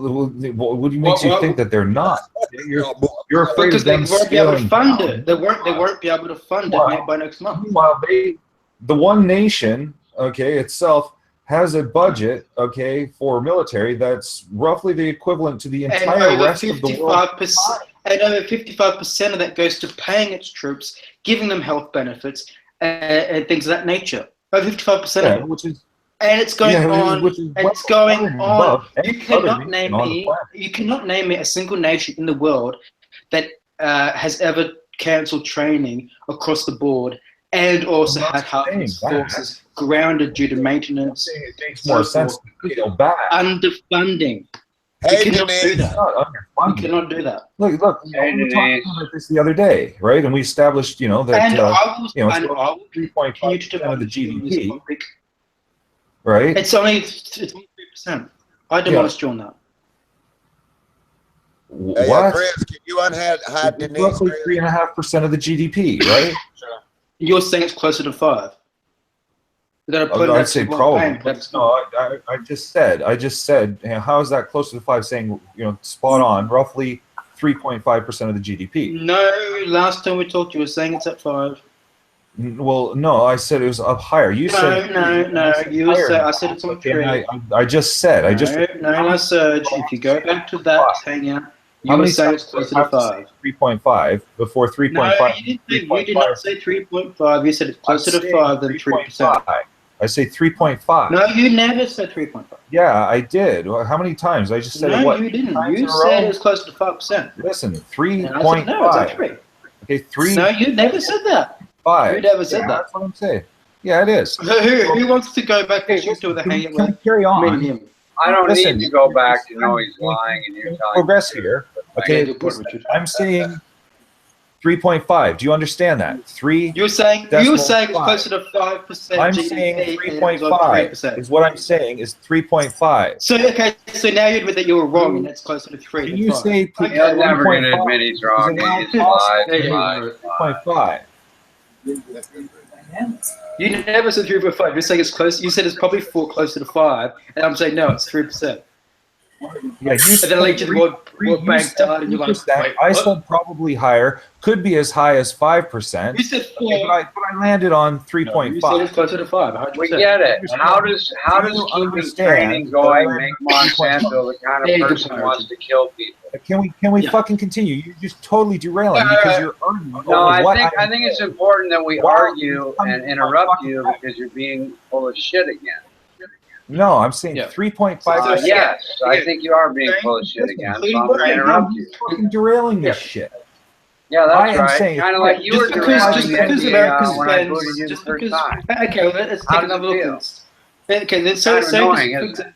makes you think that they're not? You're afraid because of them they won't be able to fund down. it. They won't be able to fund it by next month. Meanwhile, the one nation, itself has a budget, for military that's roughly the equivalent to the entire rest of the world. And over 55% of that goes to paying its troops, giving them health benefits, and things of that nature. Over 55% of it. Which is. And it's going on. It's going on. You cannot name me a single nation in the world that has ever cancelled training across the board and also had half its forces grounded due to maintenance. It makes more sense to feel bad. Underfunding. Hey, you cannot do that. You cannot do that. Look. We were talking about this the other day, right? And we established, that and I will 3.5% of the GDP. Right? It's only 3%. I demolished you on that. What? Chris, can you hide Denise? Roughly 3.5% of the GDP, right? You're saying it's closer to 5. I'd say probably. No, I just said. How is that close to the 5? Saying spot on, roughly 3.5% of the GDP. No, last time we talked, you were saying it's at 5. Well, no, I said it was up higher. You said no. You said I said it's on 3. I just said. No, Serge. If you go back to that hangout, you were saying it's closer to 5. 3.5 before 3.5. No, you did not say 3.5. You said it's closer to 5 than 3%. I say 3.5. No, you never said 3.5. Yeah, I did. How many times? I just said it. No, you didn't. You said it was closer to 5%. Listen, 3.5. No, it's at 3. Okay, 3. No, you never said that. 5. You never said that. That's what I'm saying. Yeah, it is. Who wants to go back and to the hangout with carry on? him? I don't need to go back to know he's lying and you're telling progress here. Okay, I'm saying 3.5. Do you understand that? 3. You're saying it's closer to 5%. I'm saying 3.5 is what I'm saying is 3.5. So now you admit that you were wrong and it's closer to 3. Can you say He's never going to admit he's wrong. He's lied. 3.5. You never said 3.5. You're saying it's close. You said it's probably closer to 5, and I'm saying no, it's 3%. Yeah, you And then like to the World Bank data, and you're like, 3%. wait, I what? said probably higher, could be as high as 5%. You said 4. Okay, but I landed on No, you said it's 3.5. closer to 5. 100%. We get it. How does Do you keeping understand training that I going learned make from 3.5? Monsanto the kind There of you go, person who wants to kill people? Can we Yeah. fucking continue? You're just totally derailing because you're arguing No, over I what think it's important that we Wow, argue I'm and interrupt fucking you right. because you're being full of shit again. No, I'm saying Yeah. 3.5%. Yes, I think you are being full of shit again. So I'm going to interrupt you. Fucking derailing this shit. Yeah, I that's am right. saying- Kind of like you Just were because derailing the America NBA when I spends, booted you the just first because, time. okay, let's How take does another it look feel? at this. Okay, then Kind of annoying, isn't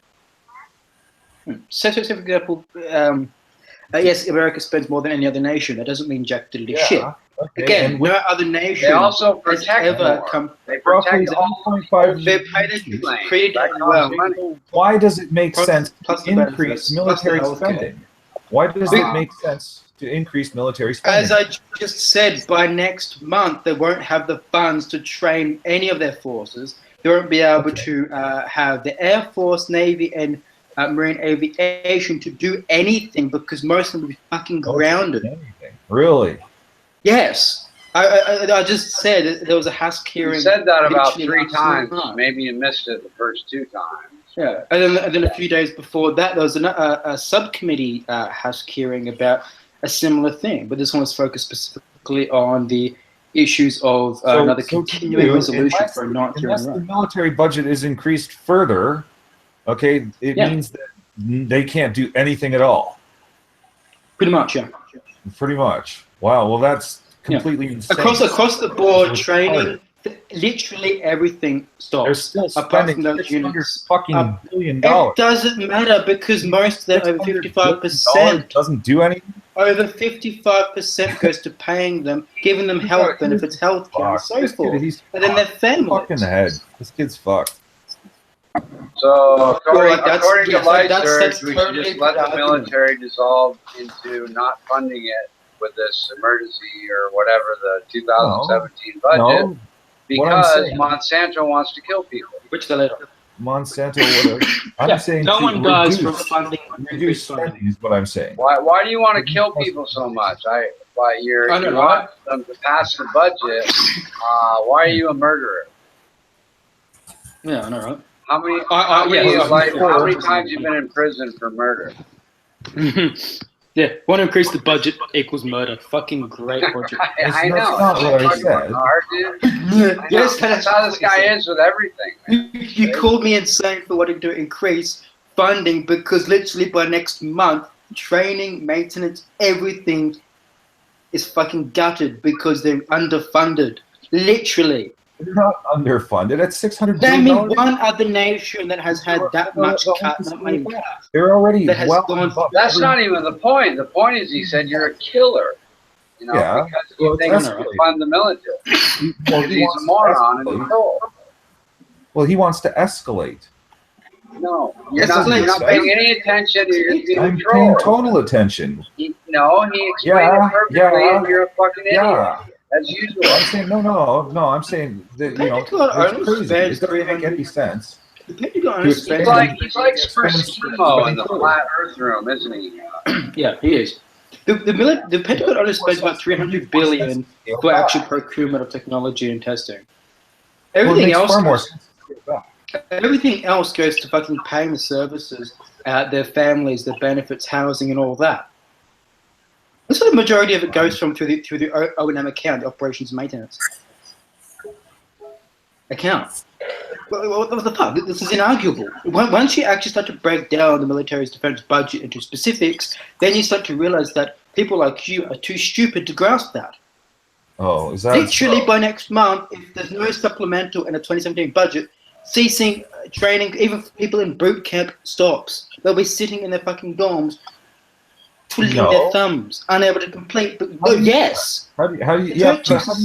it? say for example, yes, America spends more than any other nation. That doesn't mean jack diddly shit. Yeah. Okay. Again, and with no other nation They also has protect ever more. come. They roughly protect all 1.5 They're treated That well. costs money. Why does it make Plus- sense plus to the increase benefits, military plus the healthcare. spending? Why does it make sense to increase military spending? As I just said, by next month they won't have the funds to train any of their forces. They won't be able to have the Air Force, Navy, and Marine Aviation to do anything because most of them will be fucking grounded. Anything. Really? Yes. I just said there was a House hearing. You said that about literally 3 last times. month. Maybe you missed it the first 2 times. Yeah, and then a few days before that, there was a subcommittee House hearing about a similar thing, but this one was focused specifically on the issues of another continuing resolution for a unless the non-Iran. military budget is increased further, okay, it Yeah. means that they can't do anything at all. Pretty much, yeah. Pretty much. Wow. Well, that's completely insane. Across the board, It's training, literally everything They're stops. still Apart spending from those $600 units. fucking billion It dollars. doesn't matter because most of that, over $600 55%, doesn't do anything. over 55% goes to paying them, giving them health benefits, healthcare, and so This kid, forth. he's And then their families. fucked in the head. This kid's fucked. So according to Light that's Surge, we should totally just let the argument. military dissolve into not funding it with this emergency or whatever the 2017 budget No. What I'm because saying- Monsanto wants to kill people. Which they later. Monsanto would have. I'm saying no to one dies from reduce funding. reduce spending is what I'm saying. Why do you want to kill people so much? You want them to pass the budget. Why are you a murderer? Yeah, I know, right? How many times you been in prison for murder? Yeah, want to increase the budget equals murder. Fucking great project. I know. That's not what I said. Hard, dude. Yes, That's how this guy is with everything. Man. You called me insane for wanting to increase funding because literally by next month, training, maintenance, everything is fucking gutted because they're underfunded. Literally. They're not underfunded. At $600 Name billion. me one other nation that has had that much cut, that money cut. They're already That has well gone- above. That's not even the point. The point is he said you're a killer. You know, Yeah. because you Well, think that's you right. fund the military. Well, He's a moron in control. Well, he wants to escalate. No, Yes, you're not it's- paying any attention. You're just being I'm paying controlled. total attention. He explained Yeah, it perfectly, yeah, and you're a fucking idiot, Yeah. as usual. I'm saying no. I'm saying that Pentagon only it's crazy. spends It doesn't make 300 any sense. The Pentagon He's spends He's like Spursimo in the flat Earth room, isn't he? yeah, he is. The Pentagon only spends about 300 billion for actual procurement of technology and testing. Everything else goes to fucking paying the services, their families, their benefits, housing, and all that. That's where the majority of it goes from through the O&M account, the operations and maintenance account. What the fuck? This is inarguable. Once you actually start to break down the military's defense budget into specifics, then you start to realize that people like you are too stupid to grasp that. Oh, is that Literally by next month, if there's no supplemental in a 2017 budget, ceasing training, even for people in boot camp, stops. They'll be sitting in their fucking dorms, twiddling their thumbs, unable to complete. Yes. How do you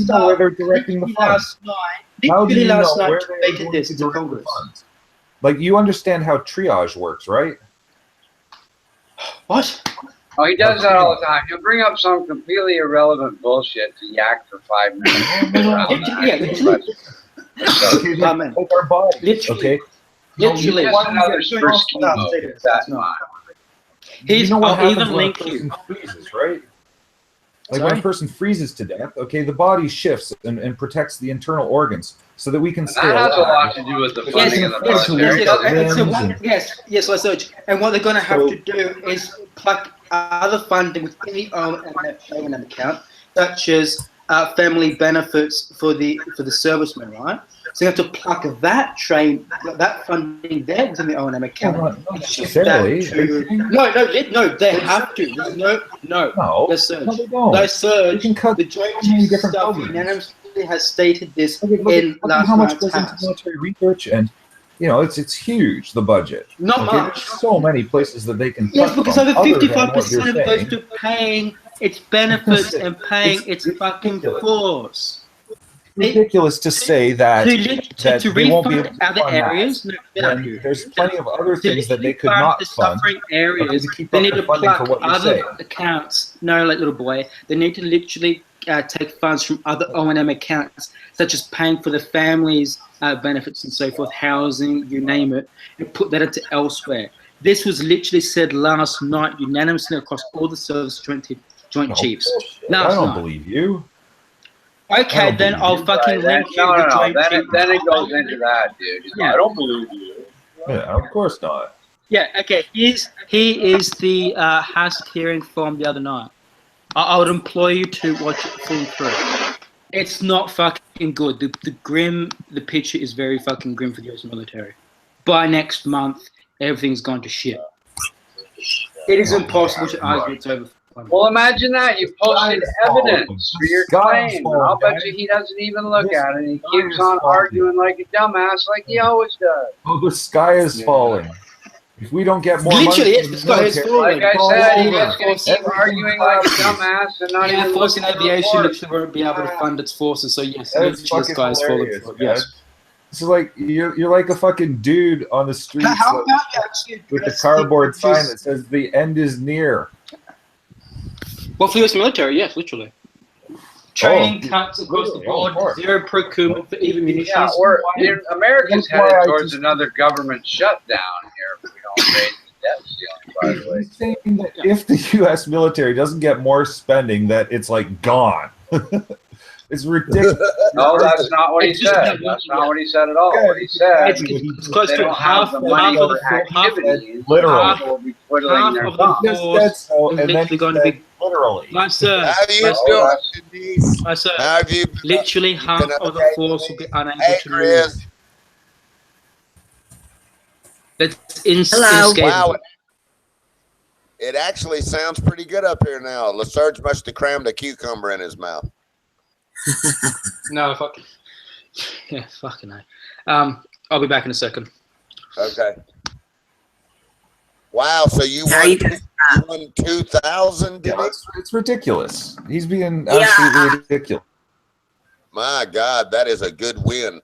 know where they're directing the funds? Literally last night, where they're debated going this to to direct the Congress. funds? Like, you understand how triage works, right? What? Oh, he does that all the time. He'll bring up some completely irrelevant bullshit to yak for 5 minutes. Literally. Okay, Amen. like our bodies, Literally. okay? Literally. Just another Spursimo. That's not. you know what I'll happens even when a link person you. freezes, right? Like when Sorry? a person freezes to death, okay, the body shifts and protects the internal organs so that we can And stay that has a lot alive. to do with the Yes, funding of the military. Yes, research. And what they're going to have So- to do is pluck other funding within the O&M account, such as family benefits for the servicemen, right? So you have to pluck that funding there within the O&M account. Well, not and shift that necessarily. Are you to kidding? no, they have to. There's no. No, There's surge. no, they don't. No surge. You can cut The Joint so many Chiefs different staff programs. unanimously has stated this Look in at last how much night's goes into house. military research, and it's huge, the budget. Not Okay, much. there's so many places that they can Yes, cut because from over other than 55% what you're of it goes saying. to paying its benefits and paying its fucking ridiculous. force. Ridiculous to say that To they won't be able refund to other fund areas. that. No, get up When here. there's plenty of other To things that they could refund not the fund. suffering areas, Okay, to keep they up need the to funding for pluck what you're other saying. accounts. No, like little boy, they need to literally take funds from other O&M accounts, such as paying for the families' benefits and so forth, housing, you name it, and put that into elsewhere. This was literally said last night unanimously across all the service joint No, chiefs. bullshit. Last I don't night. believe you. Okay, don't then believe I'll you. fucking Right, link you no, the no, no. joint Then chiefs. it goes into that, dude. Yeah. I don't believe you. Yeah, of course not. Yeah, okay. He is the Hast hearing from the other night. I would implore you to watch it full through. It's not fucking good. The picture is very fucking grim for the US military. By next month, everything's gone to shit. It is impossible to argue it's over. Well, imagine that. You posted evidence for your Sky's claim. falling, I'll bet guys. you he doesn't even look This at it. He sky keeps is on falling. arguing like a dumbass, like he always does. Oh, the sky is falling. If we don't get more Literally, money yes, from the sky is military, falling. Like I it's all said, over. he's just going to keep Everything arguing like a collapses. dumbass and not The Air even Force look and at the aviation report. literally won't be able to fund its forces. So yes, That literally is the fucking sky is falling. hilarious, For it, man. yes. This is like you're like a fucking dude on the streets How like, about you actually with a address cardboard the sign issues- that says the end is near. Well, for the US military, yes, literally. Training cuts across the Of board, course. zero procurement for even munitions. Yeah, America's That's why headed I towards just- another government shutdown here if we don't raise the debt ceiling, by the way. He's saying that if the U.S. military doesn't get more spending, that it's like gone. It's ridiculous. No, that's not what he It's just said. that- That's not what he said at all. What he said, It's close they to don't have half the of money the for activities. Literally. People will be twiddling half their of the thumbs. Just force said so, is and then literally he going to said be. literally. My sir, How do you my doing, Denise? my sir, How have you? literally half been of the okay, force will be unable Hey, to Chris. move. That's Hello. inescapable. Wow. It actually sounds pretty good up here now. LaSurge must have crammed a cucumber in his mouth. No, fuck. Yeah, fucking hell. I'll be back in a second. Okay. Wow. So you How won, are you gonna you won 2,000, Yeah, did it? it's ridiculous. He's being Yeah, absolutely ridiculous. My God, that is a good win.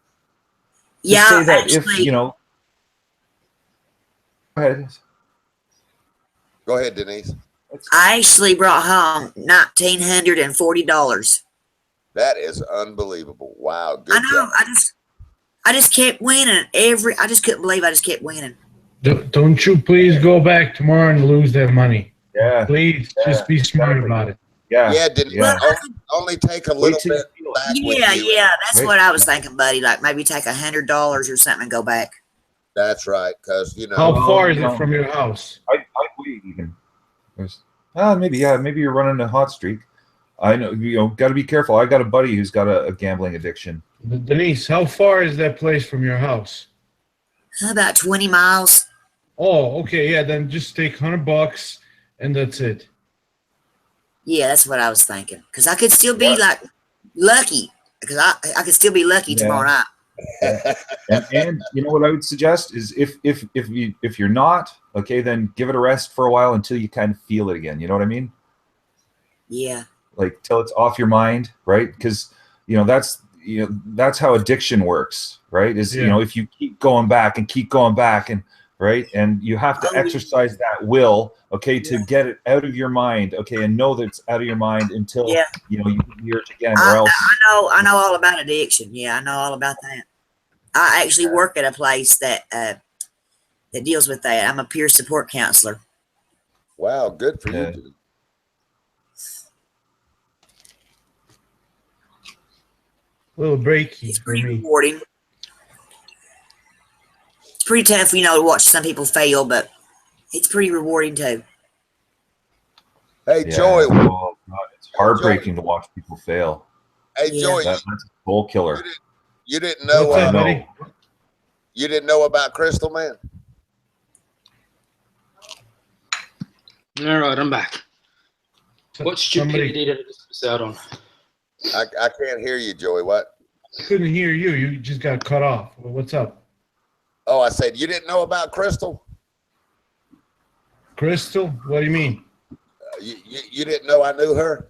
Yeah, Say that actually, if go ahead. Go ahead, Denise. I actually brought home $1,940. That is unbelievable. Wow. Good I know. job. I just kept winning I just couldn't believe I just kept winning. Don't you please go back tomorrow and lose that money. Yeah, Please, just be smart exactly. about it. Yeah, Denise. yeah. Only take a Wait little till you bit feel it. back with Yeah, you. yeah, that's Right. what I was thinking, buddy. Like maybe take $100 or something and go back. That's right. Because, How Well, far is no. it from your house? I wait even. Maybe you're running a hot streak. I know got to be careful. I got a buddy who's got a gambling addiction. Denise, how far is that place from your house? About 20 miles. Oh, okay, yeah. Then just take $100 and that's it. Yeah, that's what I was thinking. Because I could still be What? like lucky. Because I could still be lucky Yeah. tomorrow night. And you know what I would suggest is if you're not okay, then give it a rest for a while until you kind of feel it again. You know what I mean? Yeah. Like till it's off your mind, right? Because that's how addiction works, right? Is Yeah. if you keep going back and right, and you have to Oh, yeah. exercise that will, okay, to get it out of your mind, okay, and know that it's out of your mind until Yeah. you hear it again, or else. I know all about addiction. Yeah, I know all about that. I actually work at a place that deals with that. I'm a peer support counselor. Wow, good for Yeah. you, Joey. Little breaky It's for pretty me. rewarding. It's pretty tough, to watch some people fail, but it's pretty rewarding too. Hey, Yeah. Joey. Oh, God, it's heartbreaking to watch people fail. Hey, Yeah. Joey. That's a soul killer. You didn't know. What's up, I buddy? know. You didn't know about Crystal, man. All right, I'm back. What Somebody stupidity did I just miss out on? I can't hear you, Joey. What? couldn't hear you. You just got cut off. What's up? Oh, I said you didn't know about Crystal. Crystal? What do you mean? You didn't know I knew her.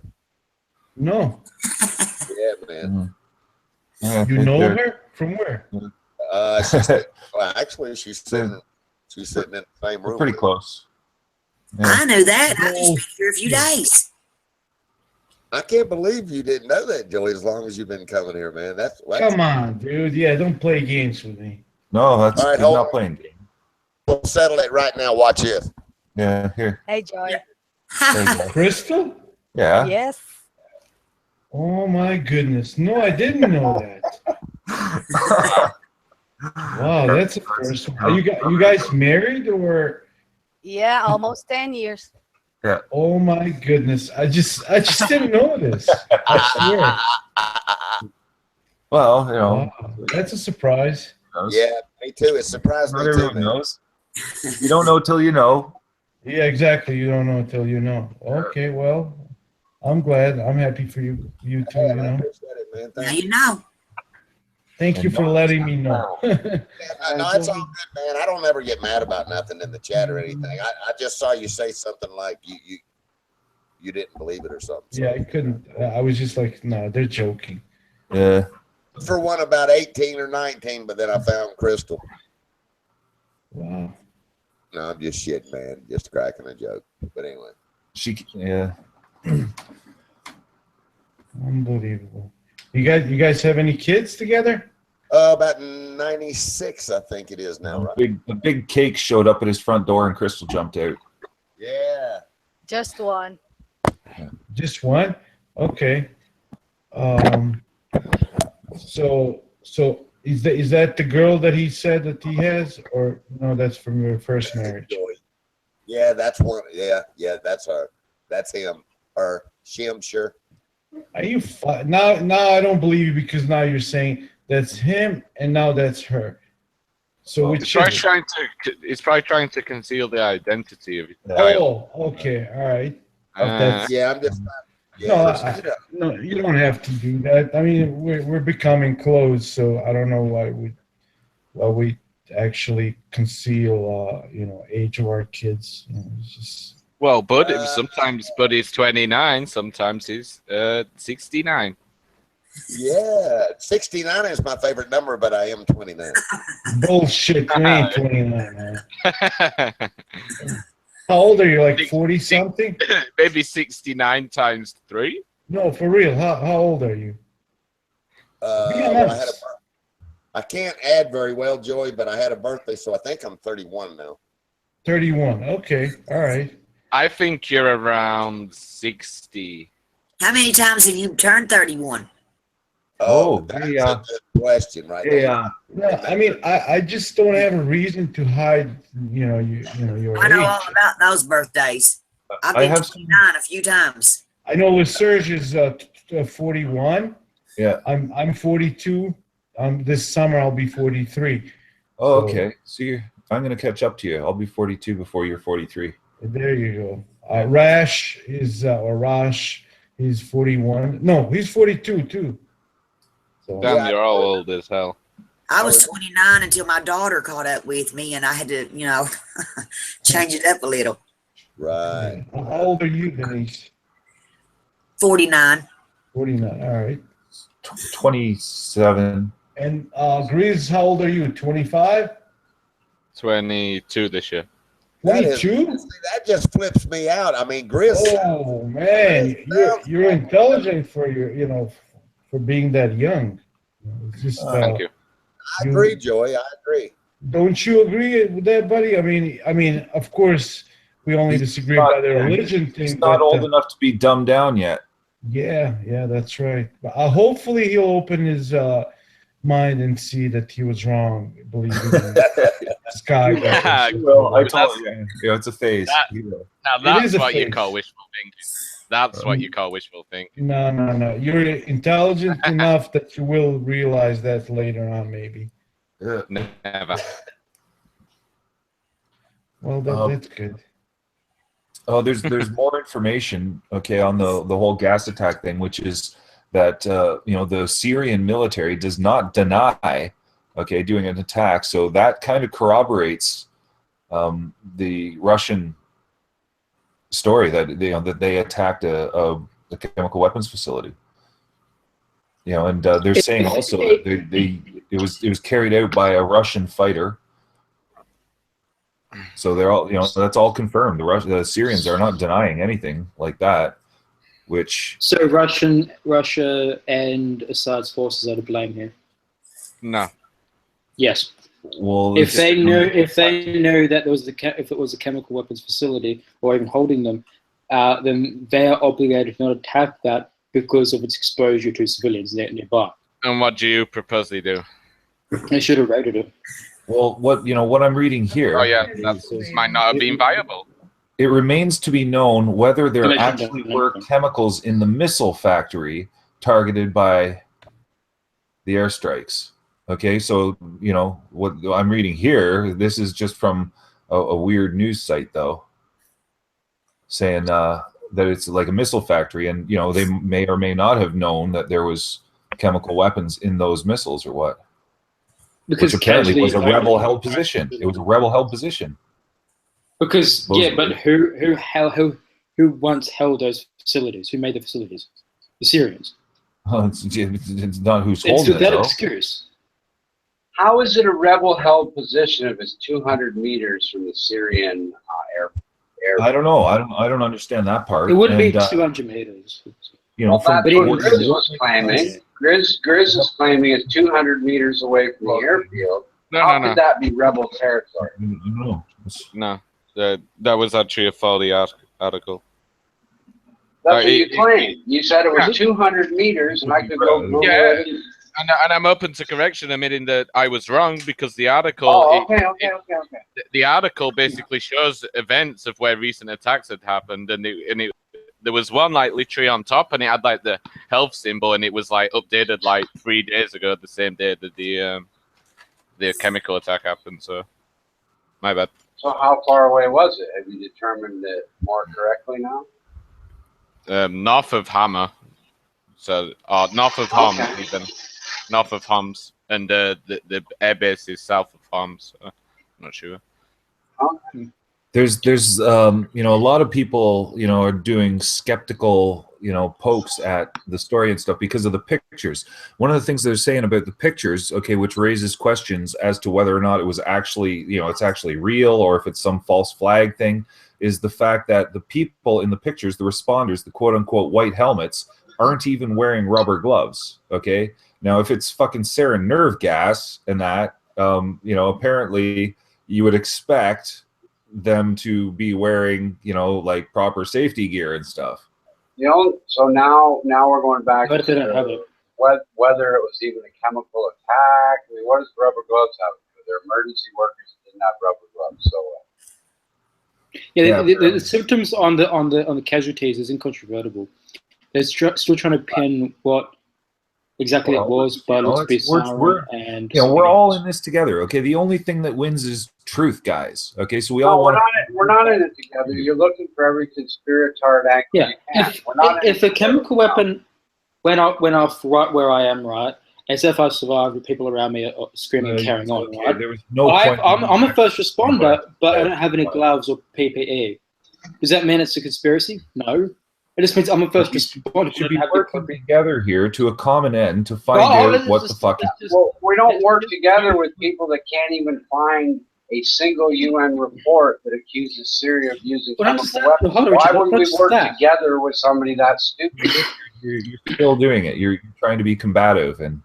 No. Yeah, man. Yeah, You know her? From where? She's well, actually, she's sitting in the same We're room. pretty close. Yeah. I knew that. I've just No. been here a few days. I can't believe you didn't know that, Joey. As long as you've been coming here, man. That's Come on, dude. Yeah, don't play games with me. No, that's All right, he's hold not on. playing game. We'll settle it right now. Watch this. Yeah, here. Hey, Joy. There you go. Crystal? Yeah. Yes. Oh my goodness. No, I didn't know that. Wow, that's a first. Are you guys married or? Yeah, almost 10 years. Oh my goodness. I just didn't know this. I Well, swear. Wow, that's a surprise. Yeah, me too. It surprised Not me too, everyone man. knows. You don't know till you know. Yeah, exactly. You don't know until you know. Okay, well, I'm glad. I'm happy for you too, Hey, you I know. appreciate it, man. Now Thank you. you know. Thank you for letting me know. No, it's all good, man. I don't ever get mad about nothing in the chat or anything. I just saw you say something like you didn't believe it or something. So. Yeah, I couldn't. I was just like, no, they're joking. Yeah. For one about 18 or 19, but then I found Crystal. Wow. No, I'm just shitting, man. Just cracking a joke. But anyway. Yeah. Unbelievable. You guys have any kids together? About 96, I think it is now, right? A big cake showed up at his front door and Crystal jumped out. Yeah. Just one. Just one? Okay. So is that the girl that he said that he has, or no? That's from your first marriage. Yeah, that's one. Yeah, that's her. That's him. Her. Shim, sure. Are you now? Now I don't believe you because now you're saying that's him and now that's her. So which It's probably trying to conceal the identity of his Yeah. child. Oh, okay, all right. That's, Yeah, I'm just. No, no, you don't have to do that. I mean, we're becoming close, so I don't know why we actually conceal, age of our kids. It's just. Well, sometimes Bud is 29, sometimes he's 69. Yeah, 69 is my favorite number, but I am 29. Bullshit, you ain't 29, man. How old are you? Like 40 something? Maybe 69 times 3. No, for real. How old are you? Well, I can't add very well, Joey, but I had a birthday, so I think I'm 31 now. 31. Okay, all right. I think you're around 60. How many times have you turned 31? Oh, that's a good question, right? Yeah. No, I mean, I just don't have a reason to hide, your I know age. all about those birthdays. I've I been have 29 a few times. I know Serge is 41. Yeah. I'm 42. This summer I'll be 43. Oh, So- okay. See, I'm gonna catch up to you. I'll be 42 before you're 43. There you go. Rash he's 41. No, he's 42 too. So Damn, you're all old as hell. I was 29 until my daughter caught up with me, and I had to, change it up a little. Right. how old are you, Denise? 49. 49. All right. 27. And Grizz, how old are you? 25? 22 this year. 22? That just flips me out. I mean, Grizz. Oh man, you're intelligent for for being that young. It's just, Thank you. I agree, Joey. I agree. Don't you agree with that, buddy? I mean, of course, We only disagree not- by the religion He's thing. not but, old enough to be dumbed down yet. Yeah, that's right. But, hopefully he'll open his mind and see that he was wrong believing in this guy. Yeah, Well, I But told you, it's a phase. That- He will. Now It that's is a what you phase. call wishful thinking. That's what you call wishful thinking. No. You're intelligent enough that you will realize that later on, maybe. Never. Well, that's good. Oh, there's more information, okay, on the whole gas attack thing, which is that the Syrian military does not deny, okay, doing an attack. So that kind of corroborates the Russian story that they attacked a chemical weapons facility. And they're saying also that it was carried out by a Russian fighter. So they're all, that's all confirmed. The Syrians are not denying anything like that, which. So Russia and Assad's forces are to blame here. No. Yes. Well, If they knew that if it was a chemical weapons facility or even holding them, then they are obligated to not attack that because of its exposure to civilians nearby. And what do you propose they do? They should have raided it. Well, what I'm reading here. Oh yeah, that might not have been viable. It remains to be known whether there Imagine actually that. were chemicals in the missile factory targeted by the airstrikes. Okay, so what I'm reading here, this is just from a weird news site though, saying that it's like a missile factory, and they may or may not have known that there was chemical weapons in those missiles or what. Because Which apparently was a rebel-held position. It was a rebel-held position. Because but who once held those facilities? Who made the facilities? The Syrians. It's not who's It's holding it that though. excuse. How is it a rebel-held position if it's 200 meters from the Syrian air? I don't know. I don't understand that part. It would be And, 200 meters. Well, from that's what Grizz Grizz was claiming. Grizz is claiming it's 200 meters away from the airfield. How could that be rebel territory? No. No, that was actually a faulty article. That's what you claimed. You said it was 200 meters, and I could go. Yeah, and I'm open to correction, admitting that I was wrong because the article. Oh, okay. The article basically shows events of where recent attacks had happened, and there was one like literally on top, and it had like the health symbol, and it was like updated like 3 days ago, the same day that the chemical attack happened. So, my bad. So how far away was it? Have you determined it more correctly now? North of Hammer, so north of Homs, even north of Homs, and the airbase is south of Homs. So I'm not sure. Okay. There's a lot of people are doing skeptical pokes at the story and stuff because of the pictures. One of the things they're saying about the pictures, okay, which raises questions as to whether or not it was actually it's actually real or if it's some false flag thing, is the fact that the people in the pictures, the responders, the quote unquote white helmets, aren't even wearing rubber gloves. Okay, now if it's fucking sarin nerve gas and that apparently you would expect them to be wearing, like proper safety gear and stuff. So now we're going back But they don't have it. whether it was even a chemical attack. I mean, what does rubber gloves have to do? They're emergency workers that didn't have rubber gloves. So The symptoms on the casualties is incontrovertible. They're still trying to pin what exactly it was, but looks to be sarin and we're all in this together. Okay, the only thing that wins is truth, guys. Okay, so we all want. We're not in it together. You're looking for every conspiratorial angle you can. If a chemical weapon went off right where I am, right, as if I survived with people around me are screaming and carrying on, right? There was no point. I'm a first responder, but I don't have any gloves or PPE. Does that mean it's a conspiracy? No. It just means I'm a first responder. We should be working together here to a common end to find out what the fuck is. Well, we don't work together with people that can't even find a single UN report that accuses Syria of using chemical weapons. Why would we work together with somebody that stupid? You're still doing it. You're trying to be combative, and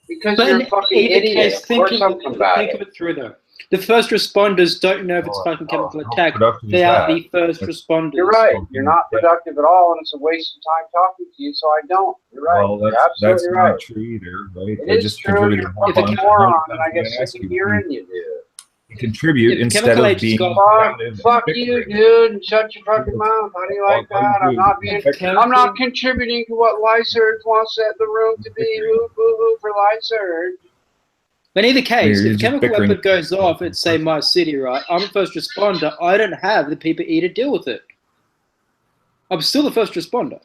because you're a fucking idiot. Of course I'm combative. Think of it through though. The first responders don't know if it's Oh, fucking chemical how attack. productive is They are that? the first That's- responders. You're right. You're not productive at all, and it's a waste of time talking to you. So I don't. You're right. Well, You're that's absolutely not right. true either, right? It They're is just true. contributing You're a If a fucking bunch. moron, How and I many get times sick ask of you hearing you, dude. to contribute If the instead chemical of agents being got- productive? Fuck and you, bickering. dude, and shut your fucking mouth. How do you like All you that? do I'm is not being. bicker. I'm not contributing to what Lysurge wants the room to be. Woo, boo, hoo for Lysurge. But in either case, You're if a just chemical bickering. weapon goes off at, say, my city, right, I'm a first responder. I don't have the PPE to deal with it. I'm still the first responder.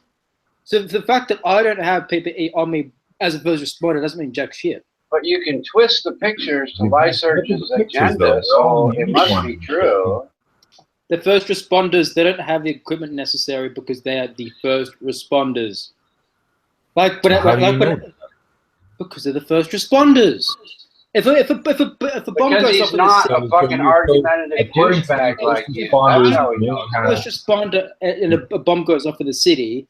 So the fact that I don't have PPE on me as a first responder doesn't mean jack shit. But you can twist the pictures to Look at Lysurge's the pictures, agenda, though. so Oh, it must uniform. be true. The first responders, they don't have the equipment necessary because they are the first responders. Like when, How do you know that? because they're the first responders. If a bomb Because goes he's off in not the a fucking argumentative according to douchebag the like first you. responders, That's how he they knows. have- first responder and a bomb goes off in the city,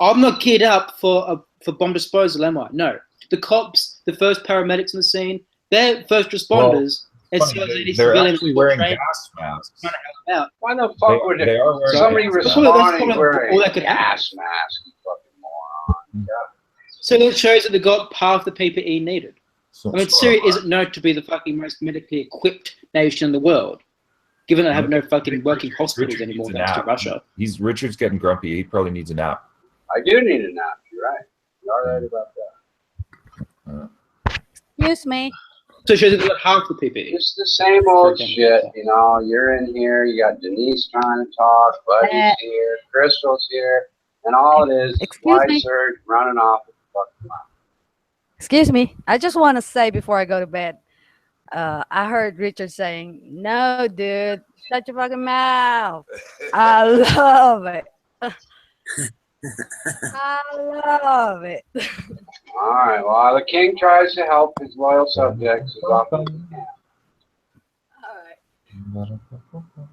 I'm not geared up for bomb disposal, am I? No. The cops, the first paramedics on the scene, they're first responders. And so Funny, they're actually wearing gas masks. out. Why the fuck They- would they are wearing somebody gas masks. responding That's wearing all a that could happen. gas mask? You fucking moron. So that shows that they got half the PPE needed. So- I mean, Syria isn't known to be the fucking most medically equipped nation in the world, given they have no fucking working hospitals Richard anymore needs a thanks to nap. Russia. Richard's getting grumpy. He probably needs a nap. I do need a nap. You're right. You're right about that. Excuse me. So it shows that they got half the PPE. It's the same old Freaking- shit, you know. You're in here. You got Denise trying to talk. Buddy's here. Crystal's here, and all it is Excuse me. Lysurge running off with the fucking mouth. Excuse me. I just want to say before I go to bed, I heard Richard saying, "No, dude, shut your fucking mouth." I love it. I love it. All right. Well, the king tries to help his loyal subjects as often as he can. All right.